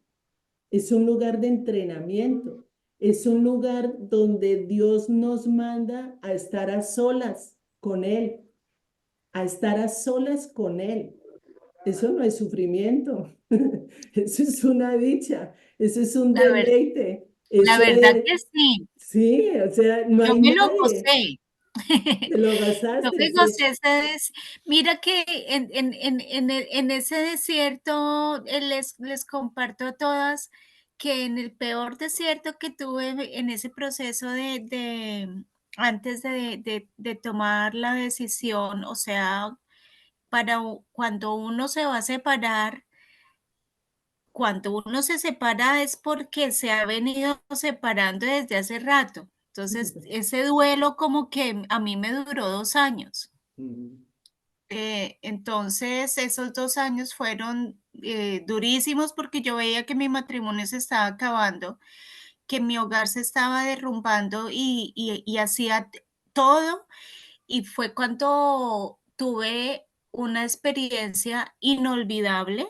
es un lugar de entrenamiento, es un lugar donde Dios nos manda a estar a solas con Él, a estar a solas con Él. Eso no es sufrimiento, eso es una dicha, eso es un La ver- deleite, la eso verdad es, que sí, sí, o sea, no yo hay me lo nadie, gocé. te lo Yo gastaste, me sí. gocé mira que en ese desierto les comparto a todas que en el peor desierto que tuve en ese proceso antes de tomar la decisión, o sea, cuando uno se va a separar, cuando uno se separa es porque se ha venido separando desde hace rato. Entonces, ese duelo como que a mí me duró 2 años. Entonces, esos 2 años fueron durísimos porque yo veía que mi matrimonio se estaba acabando, que mi hogar se estaba derrumbando y hacía todo. Y fue cuando tuve una experiencia inolvidable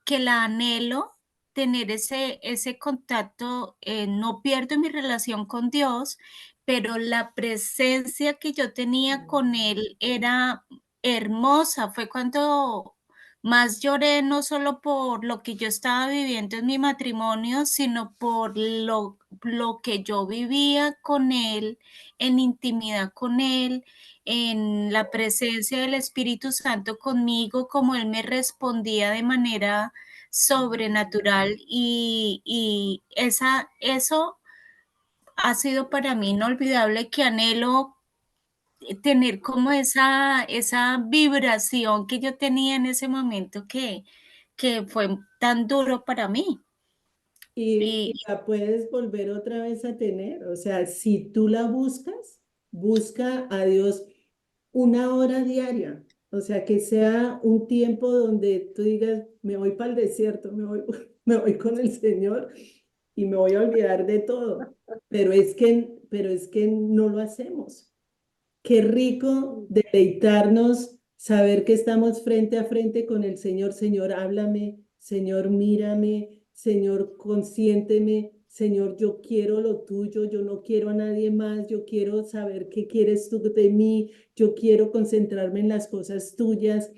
que la anhelo tener ese contacto. No pierdo mi relación con Dios, pero la presencia que yo tenía con Él era hermosa. Fue cuando más lloré, no solo por lo que yo estaba viviendo en mi matrimonio, sino por lo que yo vivía con Él, en intimidad con Él, en la presencia del Espíritu Santo conmigo, como Él me respondía de manera sobrenatural y eso ha sido para mí inolvidable, que anhelo tener como esa vibración que yo tenía en ese momento que fue tan duro para mí. Y Y la puedes volver otra vez a tener. O sea, si tú la buscas, busca a Dios 1 hora diaria. O sea, que sea un tiempo donde tú digas, me voy para el desierto, me voy con el Señor y me voy a olvidar de todo. Pero es que no lo hacemos. Qué rico deleitarnos, saber que estamos frente a frente con el Señor. Señor, háblame, Señor, mírame, Señor, consiénteme, Señor, yo quiero lo tuyo, yo no quiero a nadie más, yo quiero saber qué quieres tú de mí, yo quiero concentrarme en las cosas tuyas.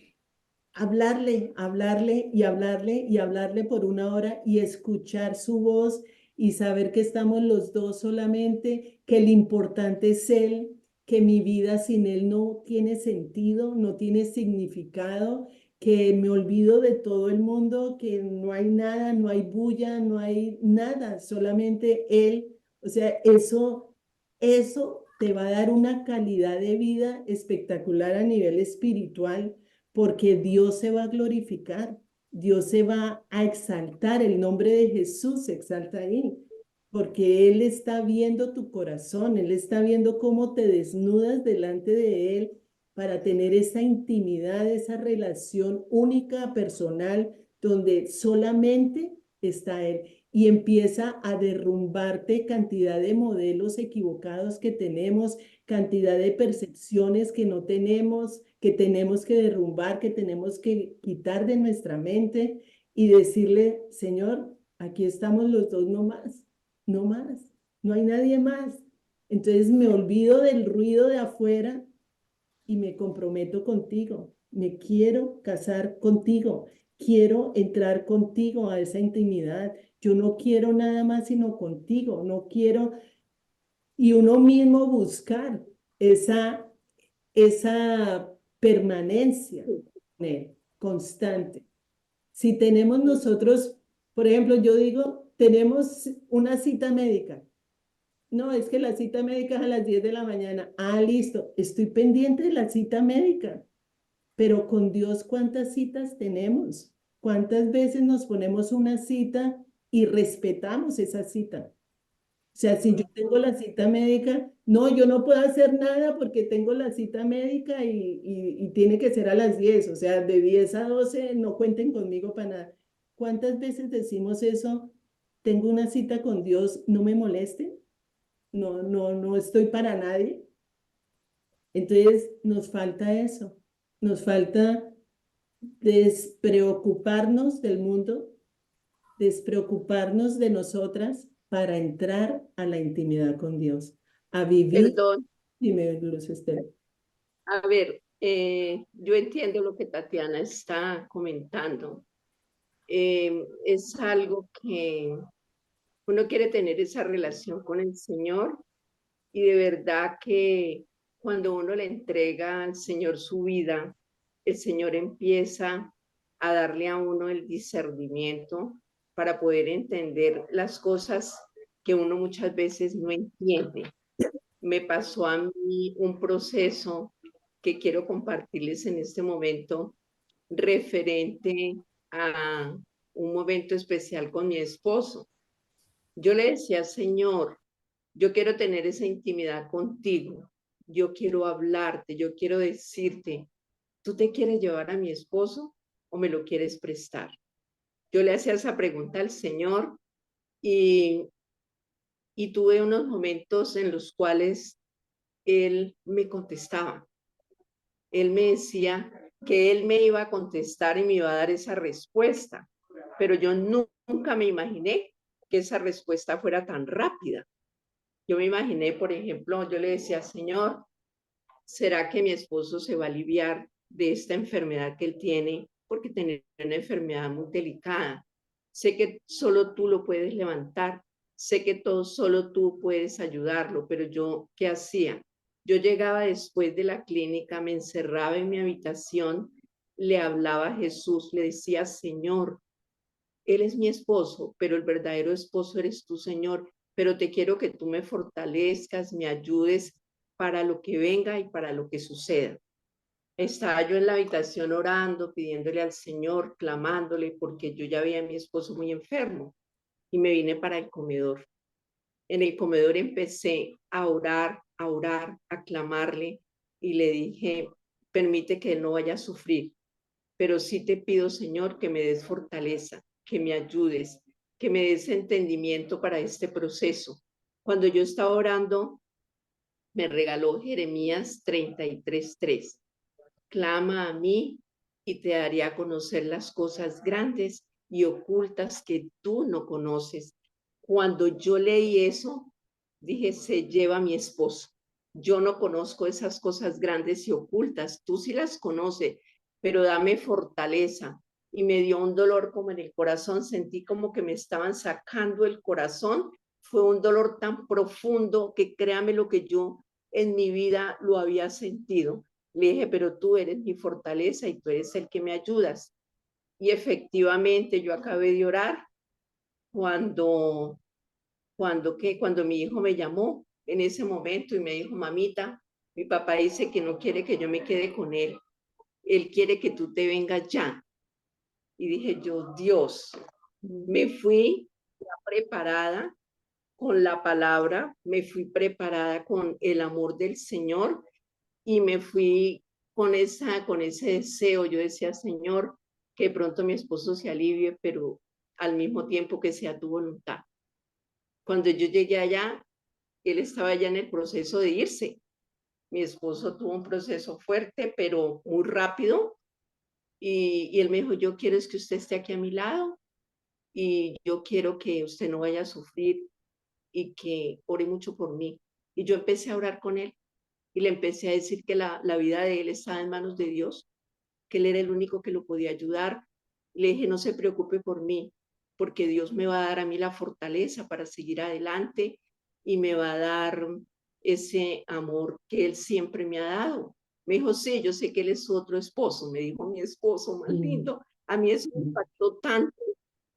Hablarle, hablarle y hablarle y hablarle por una hora y escuchar su voz y saber que estamos los dos solamente, que lo importante es Él, que mi vida sin Él no tiene sentido, no tiene significado, que me olvido de todo el mundo, que no hay nada, no hay bulla, no hay nada, solamente Él. O sea, eso te va a dar una calidad de vida espectacular a nivel espiritual porque Dios se va a glorificar, Dios se va a exaltar, el nombre de Jesús se exalta ahí, porque Él está viendo tu corazón, Él está viendo cómo te desnudas delante de Él para tener esa intimidad, esa relación única, personal, donde solamente está Él. Y empieza a derrumbarte cantidad de modelos equivocados que tenemos, cantidad de percepciones que no tenemos, que tenemos que derrumbar, que tenemos que quitar de nuestra mente y decirle, Señor, aquí estamos los dos, no más, no más, no hay nadie más. Entonces me olvido del ruido de afuera y me comprometo contigo. Me quiero casar contigo. Quiero entrar contigo a esa intimidad. Yo no quiero nada más sino contigo. No quiero y uno mismo buscar esa permanencia en él, constante. Si tenemos nosotros, por ejemplo, yo digo, tenemos una cita médica. No, es que la cita médica es a las 10 de la mañana. Ah, listo, estoy pendiente de la cita médica. Pero con Dios, ¿cuántas citas tenemos? ¿Cuántas veces nos ponemos una cita y respetamos esa cita? O sea, si yo tengo la cita médica, no, yo no puedo hacer nada porque tengo la cita médica y tiene que ser a las 10. O sea, de 10 a 12 no cuenten conmigo para nada. ¿Cuántas veces decimos eso? Tengo una cita con Dios, no me molesten, no estoy para nadie. Entonces, nos falta eso, nos falta despreocuparnos del mundo, despreocuparnos de nosotras para entrar a la intimidad con Dios, a vivir. Perdón, Dime, Luz Esther. a ver, yo entiendo lo que Tatiana está comentando. Es algo que uno quiere tener esa relación con el Señor y de verdad que cuando uno le entrega al Señor su vida, el Señor empieza a darle a uno el discernimiento para poder entender las cosas que uno muchas veces no entiende. Me pasó a mí un proceso que quiero compartirles en este momento referente a un momento especial con mi esposo. Yo le decía, Señor, yo quiero tener esa intimidad contigo, yo quiero hablarte, yo quiero decirte, ¿tú te quieres llevar a mi esposo o me lo quieres prestar? Yo le hacía esa pregunta al Señor y, y tuve unos momentos en los cuales Él me contestaba. Él me decía que Él me iba a contestar y me iba a dar esa respuesta, pero yo nunca me imaginé que esa respuesta fuera tan rápida. Yo me imaginé, por ejemplo, yo le decía, Señor, ¿será que mi esposo se va a aliviar de esta enfermedad que él tiene? Porque tiene una enfermedad muy delicada. Sé que solo tú lo puedes levantar, sé que solo tú puedes ayudarlo, pero yo, ¿qué hacía? Yo llegaba después de la clínica, me encerraba en mi habitación, le hablaba a Jesús, le decía, Señor, él es mi esposo, pero el verdadero esposo eres tú, Señor, pero te quiero que tú me fortalezcas, me ayudes para lo que venga y para lo que suceda. Estaba yo en la habitación orando, pidiéndole al Señor, clamándole, porque yo ya veía a mi esposo muy enfermo y me vine para el comedor. En el comedor empecé a orar, a clamarle y le dije, permite que él no vaya a sufrir. Pero sí te pido, Señor, que me des fortaleza, que me ayudes, que me des entendimiento para este proceso. Cuando yo estaba orando, me regaló Jeremías 33:3. Clama a mí y te daré a conocer las cosas grandes y ocultas que tú no conoces. Cuando yo leí eso, dije, se lleva a mi esposo. Yo no conozco esas cosas grandes y ocultas, tú sí las conoces, pero dame fortaleza. Y me dio un dolor como en el corazón, sentí como que me estaban sacando el corazón. Fue un dolor tan profundo que créame lo que yo en mi vida lo había sentido. Le dije, pero tú eres mi fortaleza y tú eres el que me ayudas. Y efectivamente yo acabé de orar cuando mi hijo me llamó en ese momento y me dijo, mamita, mi papá dice que no quiere que yo me quede con él quiere que tú te vengas ya. Y dije yo, Dios, me fui ya preparada con la palabra, me fui preparada con el amor del Señor y me fui con ese deseo. Yo decía, Señor, que de pronto mi esposo se alivie, pero al mismo tiempo que sea tu voluntad. Cuando yo llegué allá, él estaba ya en el proceso de irse. Mi esposo tuvo un proceso fuerte, pero muy rápido. Y él me dijo, yo quiero es que usted esté aquí a mi lado y yo quiero que usted no vaya a sufrir y que ore mucho por mí. Y yo empecé a orar con él y le empecé a decir que la vida de él estaba en manos de Dios, que él era el único que lo podía ayudar. Le dije, no se preocupe por mí, porque Dios me va a dar a mí la fortaleza para seguir adelante y me va a dar ese amor que él siempre me ha dado. Me dijo, sí, yo sé que él es su otro esposo, me dijo mi esposo más lindo. A mí eso me impactó tanto,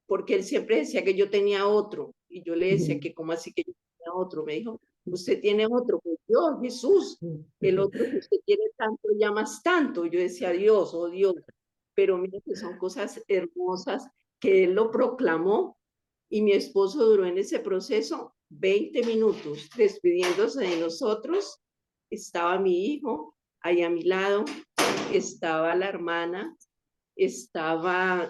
porque él siempre decía que yo tenía otro, y yo le decía que cómo así que yo tenía otro. Me dijo, usted tiene otro, pues Dios, Jesús, el otro que usted quiere tanto, llamas tanto. Yo decía, Dios, oh Dios, pero mira que son cosas hermosas que él lo proclamó y mi esposo duró en ese proceso 20 minutos despidiéndose de nosotros. Estaba mi hijo ahí a mi lado, estaba la hermana, estaba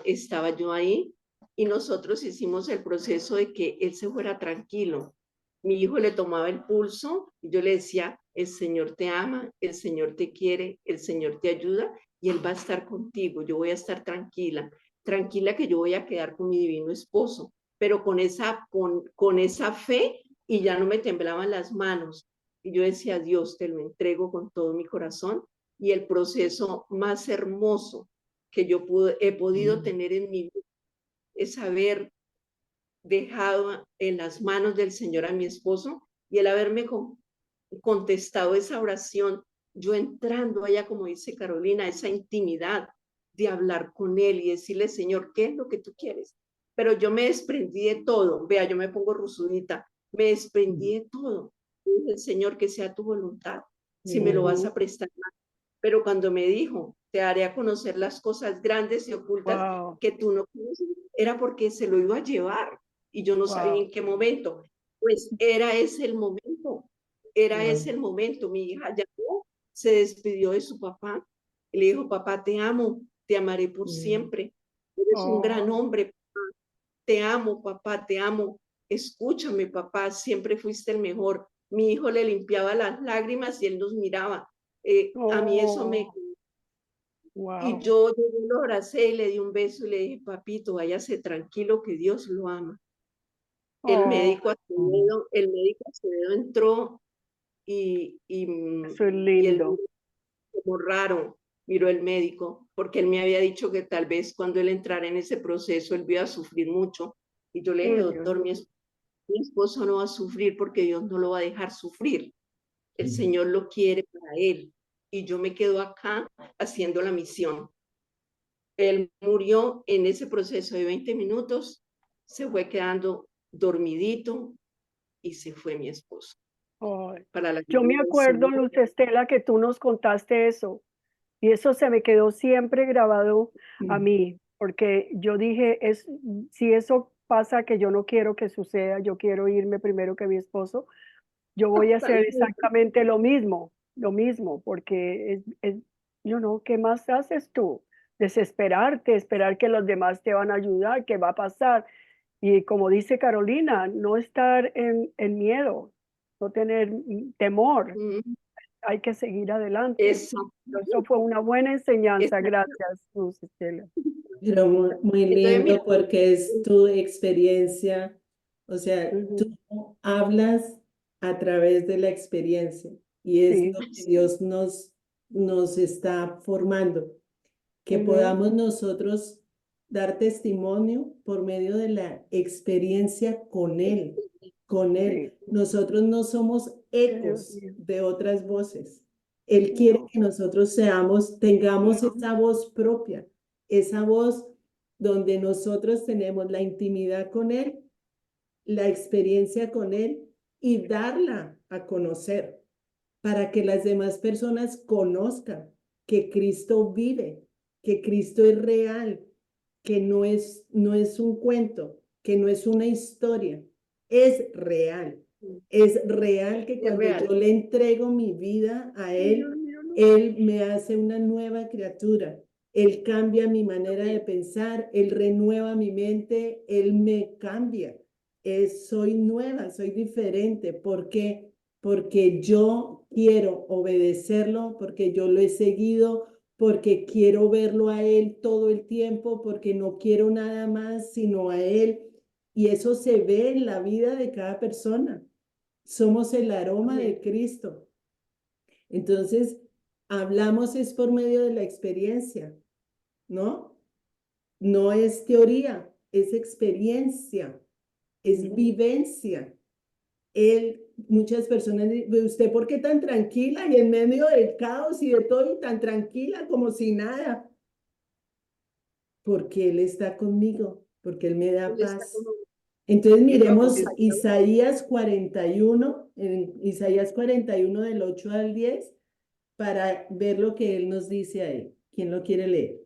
yo ahí y nosotros hicimos el proceso de que él se fuera tranquilo. Mi hijo le tomaba el pulso y yo le decía, el Señor te ama, el Señor te quiere, el Señor te ayuda y Él va a estar contigo. Yo voy a estar tranquila, tranquila que yo voy a quedar con mi divino esposo, pero con esa fe y ya no me temblaban las manos. Y yo decía, Dios, te lo entrego con todo mi corazón y el proceso más hermoso que yo he podido tener en mi vida es haber dejado en las manos del Señor a mi esposo y el haberme contestado esa oración, yo entrando allá, como dice Carolina, esa intimidad de hablar con él y decirle, Señor, ¿qué es lo que tú quieres? Pero yo me desprendí de todo, vea, yo me pongo rusudita, me desprendí de todo. Dije, el Señor, que sea tu voluntad, si me lo vas a prestar. Pero cuando me dijo, te haré a conocer las cosas grandes y ocultas Wow, que tú no conoces, era porque se lo iba a llevar y yo no sabía wow. en qué momento. Pues era ese el momento, era ese el momento. Mi hija llamó, se despidió de su papá y le dijo, papá, te amo, te amaré por siempre. Eres un gran Oh, hombre, papá. Te amo, papá, te amo. Escúchame, papá, siempre fuiste el mejor. Mi hijo le limpiaba las lágrimas y él nos miraba. A mí eso me... oh, Y wow. yo lo abracé y le di un beso y le dije, papito, váyase tranquilo que Dios lo ama. Oh, El médico Acevedo entró y, y, eso es y él lindo. como raro miró el médico, porque él me había dicho que tal vez cuando él entrara en ese proceso él iba a sufrir mucho. Y yo le dije, Oh, Dios doctor, mío. mi esposo no va a sufrir porque Dios no lo va a dejar sufrir. El Señor lo quiere para él. Y yo me quedo acá haciendo la misión. Él murió en ese proceso de 20 minutos, se fue quedando dormidito y se fue mi esposo. Ay, Para la yo me gloria del acuerdo, Señor. Luz Estela, que tú nos contaste eso y eso se me quedó siempre grabado a mí, porque yo dije, si eso pasa que yo no quiero que suceda, yo quiero irme primero que mi esposo, yo voy a hacer exactamente lo mismo, porque ¿qué más haces tú? Desesperarte, esperar que los demás te van a ayudar, ¿qué va a pasar? Y como dice Carolina, no estar en miedo, no tener temor, Mm, hay que seguir adelante. exacto, Eso fue una buena enseñanza, exacto. gracias, Luz Estela. Pero muy Entonces, mira, lindo porque es tu experiencia, o sea, tú Ujú. hablas a través de la experiencia y es Sí, lo que Dios nos está formando, que ujú, podamos nosotros dar testimonio por medio de la experiencia con Él, con Él. sí, Nosotros no somos ay, Dios ecos mío, de otras voces. Él quiere no, que nosotros tengamos esa voz propia, esa voz donde nosotros tenemos la intimidad con Él, la experiencia con Él y darla a conocer para que las demás personas conozcan que Cristo vive, que Cristo es real, que no es un cuento, que no es una historia, es real. Es real que es cuando real. yo le entrego mi vida a ay, Dios Él, mío, no. Él me hace una nueva criatura. Él cambia mi manera de Amén. pensar, Él renueva mi mente, Él me cambia. Soy nueva, soy diferente. ¿Por qué? Porque yo quiero obedecerlo, porque yo lo he seguido, porque quiero verlo a Él todo el tiempo, porque no quiero nada más sino a Él. Y eso se ve en la vida de cada persona. Somos el aroma Amén. de Cristo. Entonces, hablamos es por medio de la experiencia, ¿no? No es teoría, es experiencia, es vivencia. Muchas personas dicen, ¿usted por qué tan tranquila y en medio del caos y de todo y tan tranquila como si nada? Porque Él está conmigo, porque Él me da Él está paz. como, Entonces y lo miremos acompaña. Isaías 41, en Isaías 41 del 8 al 10, para ver lo que Él nos dice ahí. ¿Quién lo quiere leer?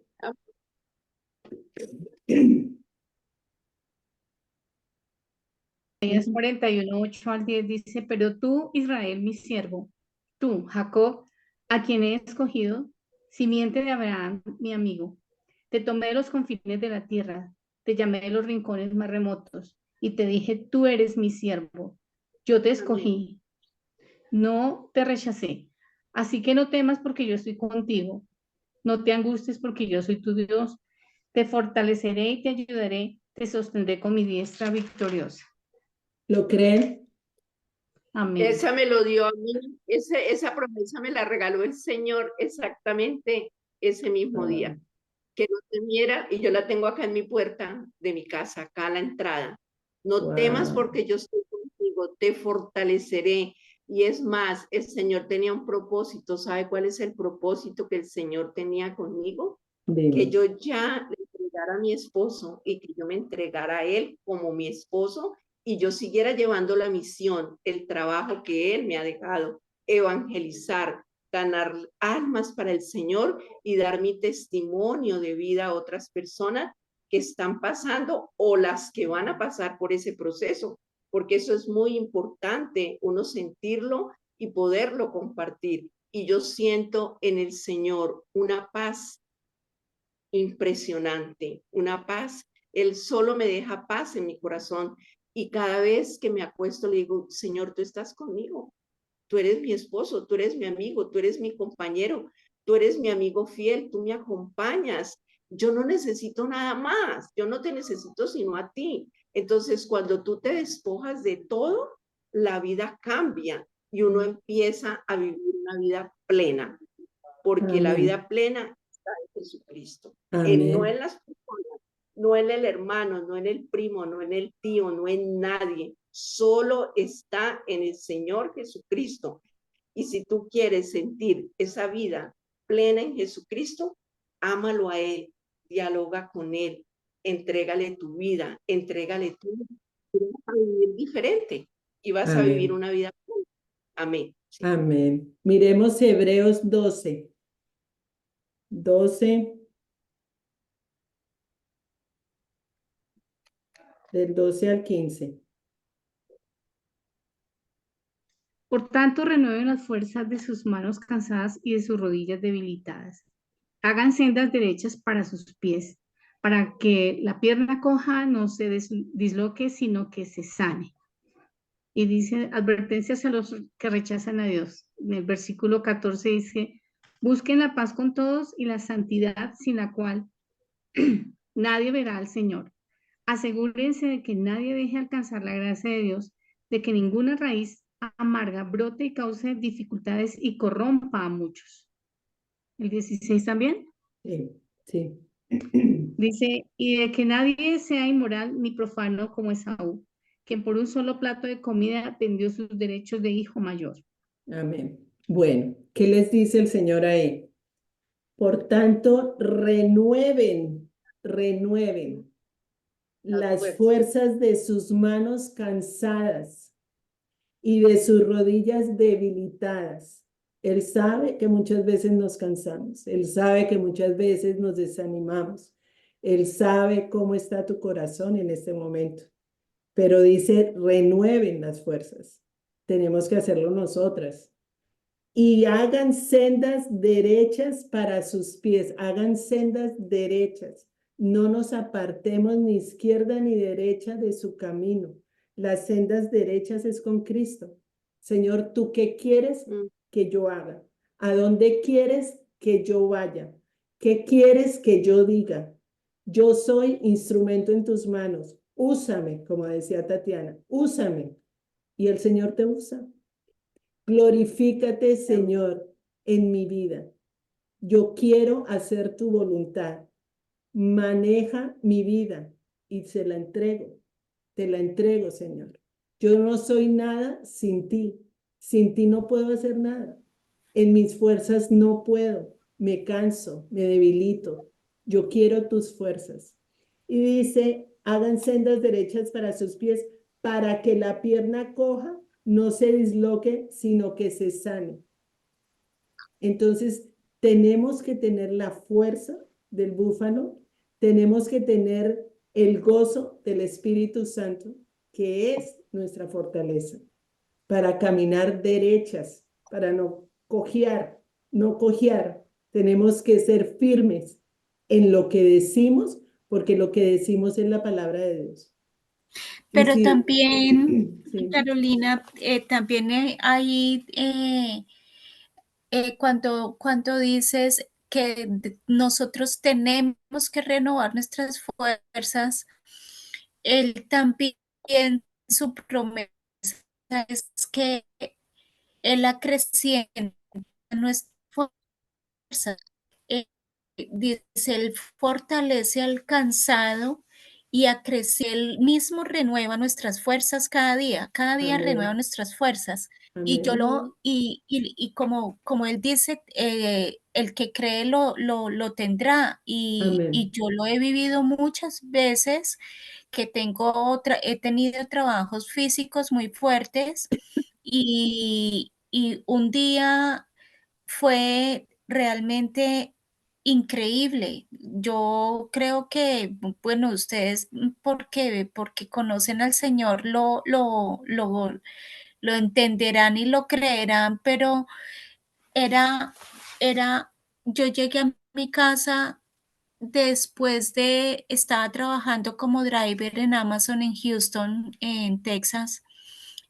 Isaías 41, 8 al 10 dice, pero tú, Israel, mi siervo, tú, Jacob, a quien he escogido, simiente de Abraham, mi amigo, te tomé de los confines de la tierra, te llamé de los rincones más remotos y te dije, tú eres mi siervo, yo te Amén. escogí, no te rechacé. Así que no temas porque yo estoy contigo, no te angusties porque yo soy tu Dios, te fortaleceré y te ayudaré, te sostendré con mi diestra victoriosa. ¿Lo creen? Amén. Esa me lo dio a mí, esa promesa me la regaló el Señor exactamente ese mismo Ah, día. Que no temiera, y yo la tengo acá en mi puerta de mi casa, acá a la entrada. No temas wow. porque yo estoy contigo, te fortaleceré. Y es más, el Señor tenía un propósito. ¿Sabe cuál es el propósito que el Señor tenía conmigo? Que Dime. yo ya le entregara a mi esposo y que yo me entregara a él como mi esposo y yo siguiera llevando la misión, el trabajo que él me ha dejado, evangelizar, ganar almas para el Señor y dar mi testimonio de vida a otras personas que están pasando o las que van a pasar por ese proceso, porque eso es muy importante, uno sentirlo y poderlo compartir. Y yo siento en el Señor una paz impresionante, una paz. Él solo me deja paz en mi corazón y cada vez que me acuesto le digo, Señor, tú estás conmigo, tú eres mi esposo, tú eres mi amigo, tú eres mi compañero, tú eres mi amigo fiel, tú me acompañas. Yo no necesito nada más, yo no te necesito sino a ti. Entonces, cuando tú te despojas de todo, la vida cambia y uno empieza a vivir una vida plena, porque la Amén. vida plena está en Jesucristo, no Amén. en las personas, no en el hermano, no en el primo, no en el tío, no en nadie, solo está en el Señor Jesucristo. Y si tú quieres sentir esa vida plena en Jesucristo, ámalo a Él, dialoga con Él, entrégale tu vida, entrégale tu vida, y vas a vivir diferente y vas a vivir Amén. una vida plena. Amén. Sí. Amén. Miremos Hebreos 12. 12 del 12 al 15. Por tanto, renueven las fuerzas de sus manos cansadas y de sus rodillas debilitadas. Hagan sendas derechas para sus pies, para que la pierna coja no se disloque, sino que se sane. Y dice, advertencias a los que rechazan a Dios. En el versículo 14 dice, busquen la paz con todos y la santidad sin la cual nadie verá al Señor. Asegúrense de que nadie deje alcanzar la gracia de Dios, de que ninguna raíz amarga brote y cause dificultades y corrompa a muchos. El 16 también. Sí, sí. Dice, y de que nadie sea inmoral ni profano como Esaú, quien por un solo plato de comida vendió sus derechos de hijo mayor. Amén. Bueno, ¿qué les dice el Señor ahí? Por tanto, renueven las fuerzas de sus manos cansadas y de sus rodillas debilitadas. Él sabe que muchas veces nos cansamos. Él sabe que muchas veces nos desanimamos. Él sabe cómo está tu corazón en este momento. Pero dice, renueven las fuerzas. Tenemos que hacerlo nosotras. Y hagan sendas derechas para sus pies. Hagan sendas derechas. No nos apartemos ni izquierda ni derecha de su camino. Las sendas derechas es con Cristo. Señor, ¿tú qué quieres que yo haga? ¿A dónde quieres que yo vaya? ¿Qué quieres que yo diga? Yo soy instrumento en tus manos. Úsame, como decía Tatiana, úsame. Y el Señor te usa. Glorifícate, Señor, en mi vida. Yo quiero hacer tu voluntad. Maneja mi vida y se la entrego. Te la entrego, Señor. Yo no soy nada sin ti. Sin ti no puedo hacer nada. En mis fuerzas no puedo. Me canso, me debilito. Yo quiero tus fuerzas. Y dice, hagan sendas derechas para sus pies, para que la pierna coja no se disloque, sino que se sane. Entonces, tenemos que tener la fuerza del búfalo, tenemos que tener el gozo del Espíritu Santo, que es nuestra fortaleza, para caminar derechas, para no cojear, no cojear. Tenemos que ser firmes en lo que decimos, porque lo que decimos es la palabra de Dios. Pero Sí, también, sí, Carolina, también hay cuando dices que nosotros tenemos que renovar nuestras fuerzas, él también, su promesa es que él acrecienta nuestra fuerza. Eh, dice, él fortalece al cansado y acrece, él mismo renueva nuestras fuerzas cada día renueva amén, nuestras fuerzas. Y yo amén, como él dice, el que cree lo tendrá. Y amén, yo lo he vivido muchas veces que he tenido trabajos físicos muy fuertes y un día fue realmente increíble. Yo creo que, bueno, ustedes, porque conocen al Señor, lo entenderán y lo creerán, pero era era yo llegué a mi casa después de estaba trabajando como driver en Amazon en Houston, en Texas,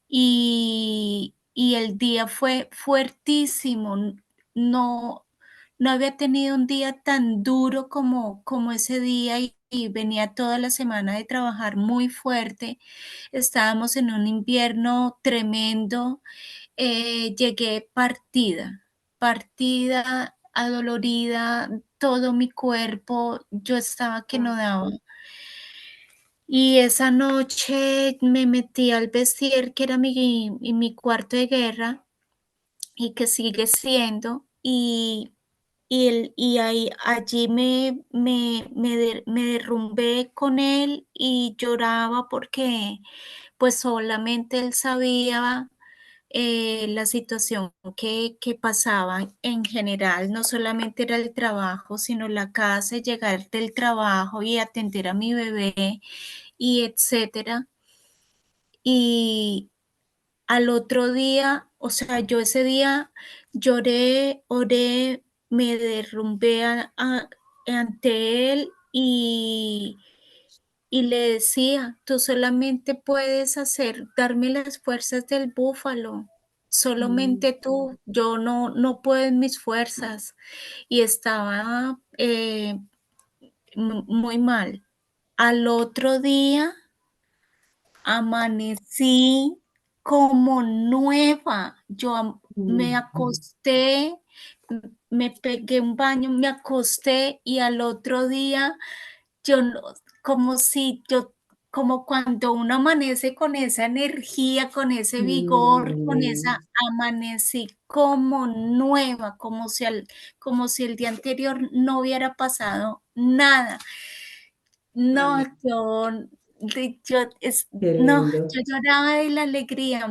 y el día fue fuertísimo. No no había tenido un día tan duro como ese día, y venía toda la semana de trabajar muy fuerte. Estábamos en un invierno tremendo. Llegué partida, adolorida, todo mi cuerpo, yo estaba que no daba. Y esa noche me metí al vestir, que era mi cuarto de guerra, y que sigue siendo, y ahí allí me derrumbé con él y lloraba porque, pues, solamente él sabía, la situación que pasaba en general. No solamente era el trabajo, sino la casa, llegar del trabajo y atender a mi bebé y etcétera. Y al otro día, o sea, yo ese día lloré, oré, me derrumbé ante él y le decía, tú solamente puedes darme las fuerzas del búfalo, solamente tú, yo no puedo en mis fuerzas. Y estaba muy mal. Al otro día amanecí como nueva. Me acosté, me pegué un baño, me acosté y al otro día yo no, como si yo, como cuando uno amanece con esa energía, con ese vigor, con esa, amanecí como nueva, como si el día anterior no hubiera pasado nada. No, Amén. Qué no, lindo, yo lloraba de la alegría,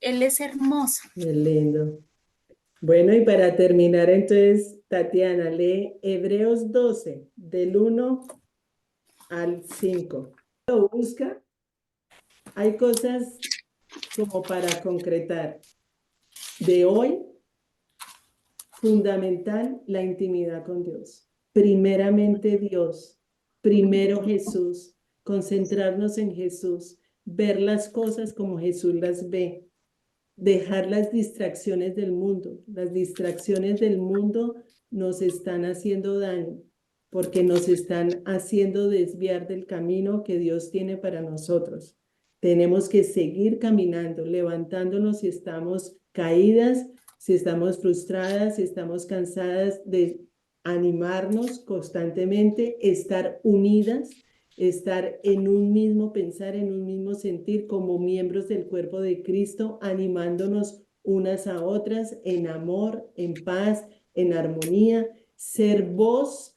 él es hermoso. qué lindo. Bueno, y para terminar, entonces, Tatiana, lee Hebreos 12, del 1 al 5. Lo busca, hay cosas como para concretar. De hoy, fundamental, la intimidad con Dios. Primeramente Dios, primero Jesús, concentrarnos en Jesús, ver las cosas como Jesús las ve, dejar las distracciones del mundo. Las distracciones del mundo nos están haciendo daño porque nos están haciendo desviar del camino que Dios tiene para nosotros. Tenemos que seguir caminando, levantándonos si estamos caídas, si estamos frustradas, si estamos cansadas de animarnos constantemente, estar unidas, estar en un mismo pensar, en un mismo sentir como miembros del cuerpo de Cristo, animándonos unas a otras en amor, en paz, en armonía, ser voz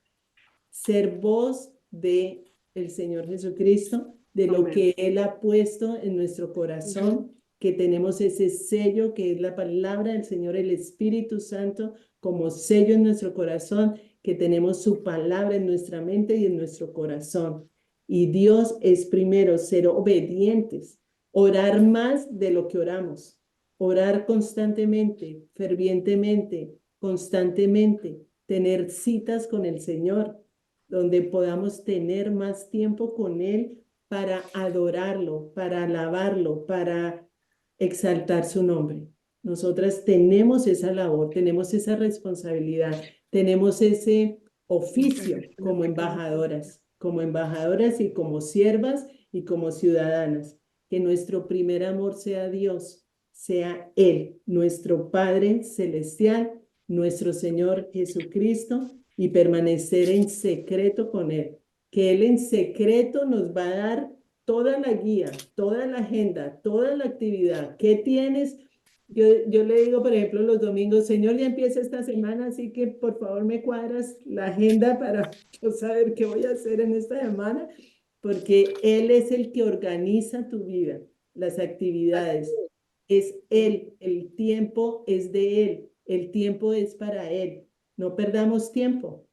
de el Señor Jesucristo, de lo Amén. que Él ha puesto en nuestro corazón, que tenemos ese sello que es la palabra del Señor, el Espíritu Santo, como sello en nuestro corazón, que tenemos su palabra en nuestra mente y en nuestro corazón. Y Dios es primero ser obedientes, orar más de lo que oramos, orar constantemente, fervientemente, constantemente, tener citas con el Señor, donde podamos tener más tiempo con Él para adorarlo, para alabarlo, para exaltar su nombre. Nosotras tenemos esa labor, tenemos esa responsabilidad, tenemos ese oficio como embajadoras y como siervas y como ciudadanas. Que nuestro primer amor sea Dios, sea Él, nuestro Padre Celestial, nuestro Señor Jesucristo, y permanecer en secreto con Él. Que Él en secreto nos va a dar toda la guía, toda la agenda, toda la actividad. ¿Qué tienes? Yo le digo, por ejemplo, los domingos, Señor, ya empieza esta semana, así que por favor me cuadras la agenda para yo saber qué voy a hacer en esta semana, porque Él es el que organiza tu vida, las actividades. Es Él, el tiempo es de Él, el tiempo es para Él. No perdamos tiempo,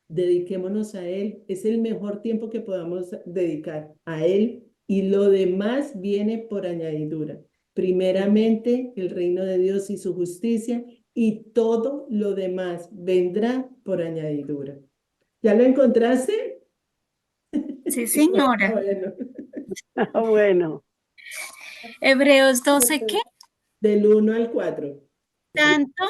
dediquémonos a Él. Es el mejor tiempo que podamos dedicar a Él y lo demás viene por añadidura. Primeramente el reino de Dios y su justicia y todo lo demás vendrá por añadidura. ¿Ya lo encontraste? Sí, señora. Bueno, Bueno, Hebreos 12, ¿qué? del 1 al 4. Tanto,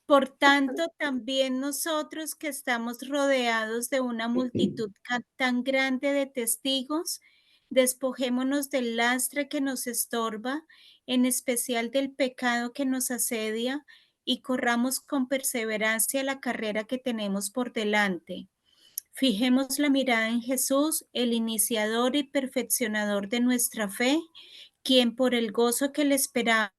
por tanto, también nosotros que estamos rodeados de una multitud tan grande de testigos, despojémonos del lastre que nos estorba, en especial del pecado que nos asedia, y corramos con perseverancia la carrera que tenemos por delante. Fijemos la mirada en Jesús, el iniciador y perfeccionador de nuestra fe, quien por el gozo que le esperaba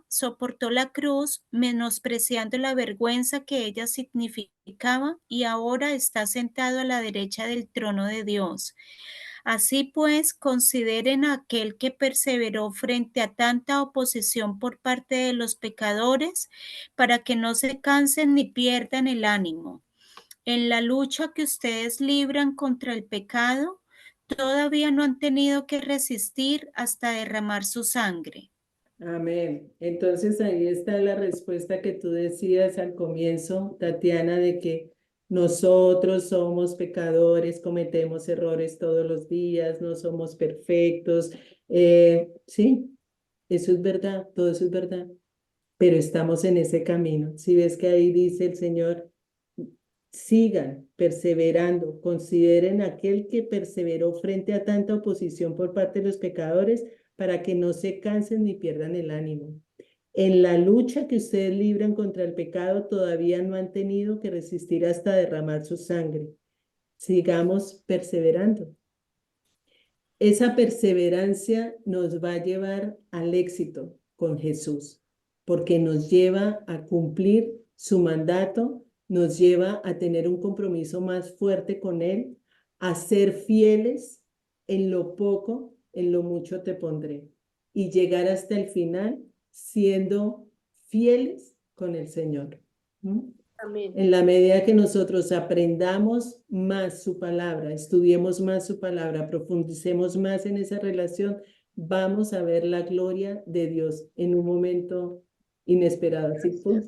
soportó la cruz, menospreciando la vergüenza que ella significaba, y ahora está sentado a la derecha del trono de Dios. Así pues, consideren a aquel que perseveró frente a tanta oposición por parte de los pecadores, para que no se cansen ni pierdan el ánimo. En la lucha que ustedes libran contra el pecado, todavía no han tenido que resistir hasta derramar su sangre. Amén. Entonces ahí está la respuesta que tú decías al comienzo, Tatiana, de que nosotros somos pecadores, cometemos errores todos los días, no somos perfectos. Sí, eso es verdad, todo eso es verdad, pero estamos en ese camino. Si ves que ahí dice el Señor, sigan perseverando, consideren aquel que perseveró frente a tanta oposición por parte de los pecadores para que no se cansen ni pierdan el ánimo. En la lucha que ustedes libran contra el pecado todavía no han tenido que resistir hasta derramar su sangre. Sigamos perseverando. Esa perseverancia nos va a llevar al éxito con Jesús, porque nos lleva a cumplir su mandato, nos lleva a tener un compromiso más fuerte con Él, a ser fieles en lo poco, en lo mucho te pondré, y llegar hasta el final siendo fieles con el Señor. Amén. En la medida que nosotros aprendamos más su palabra, estudiemos más su palabra, profundicemos más en esa relación, vamos a ver la gloria de Dios en un momento inesperado. Así fue. O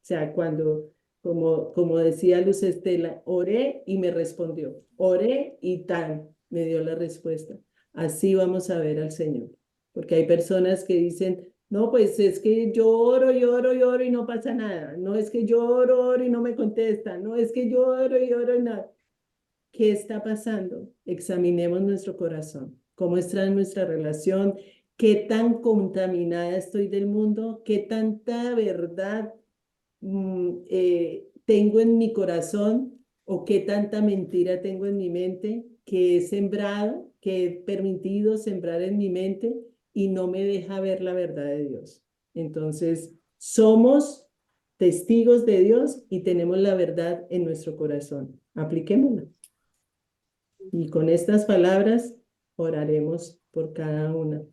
sea, cuando, como decía Luz Estela, oré y me respondió. Oré y tan, me dio la respuesta. Así vamos a ver al Señor. Porque hay personas que dicen, no, pues es que yo oro y oro y oro y no pasa nada. No es que yo oro y no me contesta. No es que yo oro y oro y nada. ¿Qué está pasando? Examinemos nuestro corazón. ¿Cómo está nuestra relación? ¿Qué tan contaminada estoy del mundo? ¿Qué tanta verdad tengo en mi corazón? ¿O qué tanta mentira tengo en mi mente que he sembrado, que he permitido sembrar en mi mente y no me deja ver la verdad de Dios? Entonces, somos testigos de Dios y tenemos la verdad en nuestro corazón. Apliquémosla. Y con estas palabras oraremos por cada una.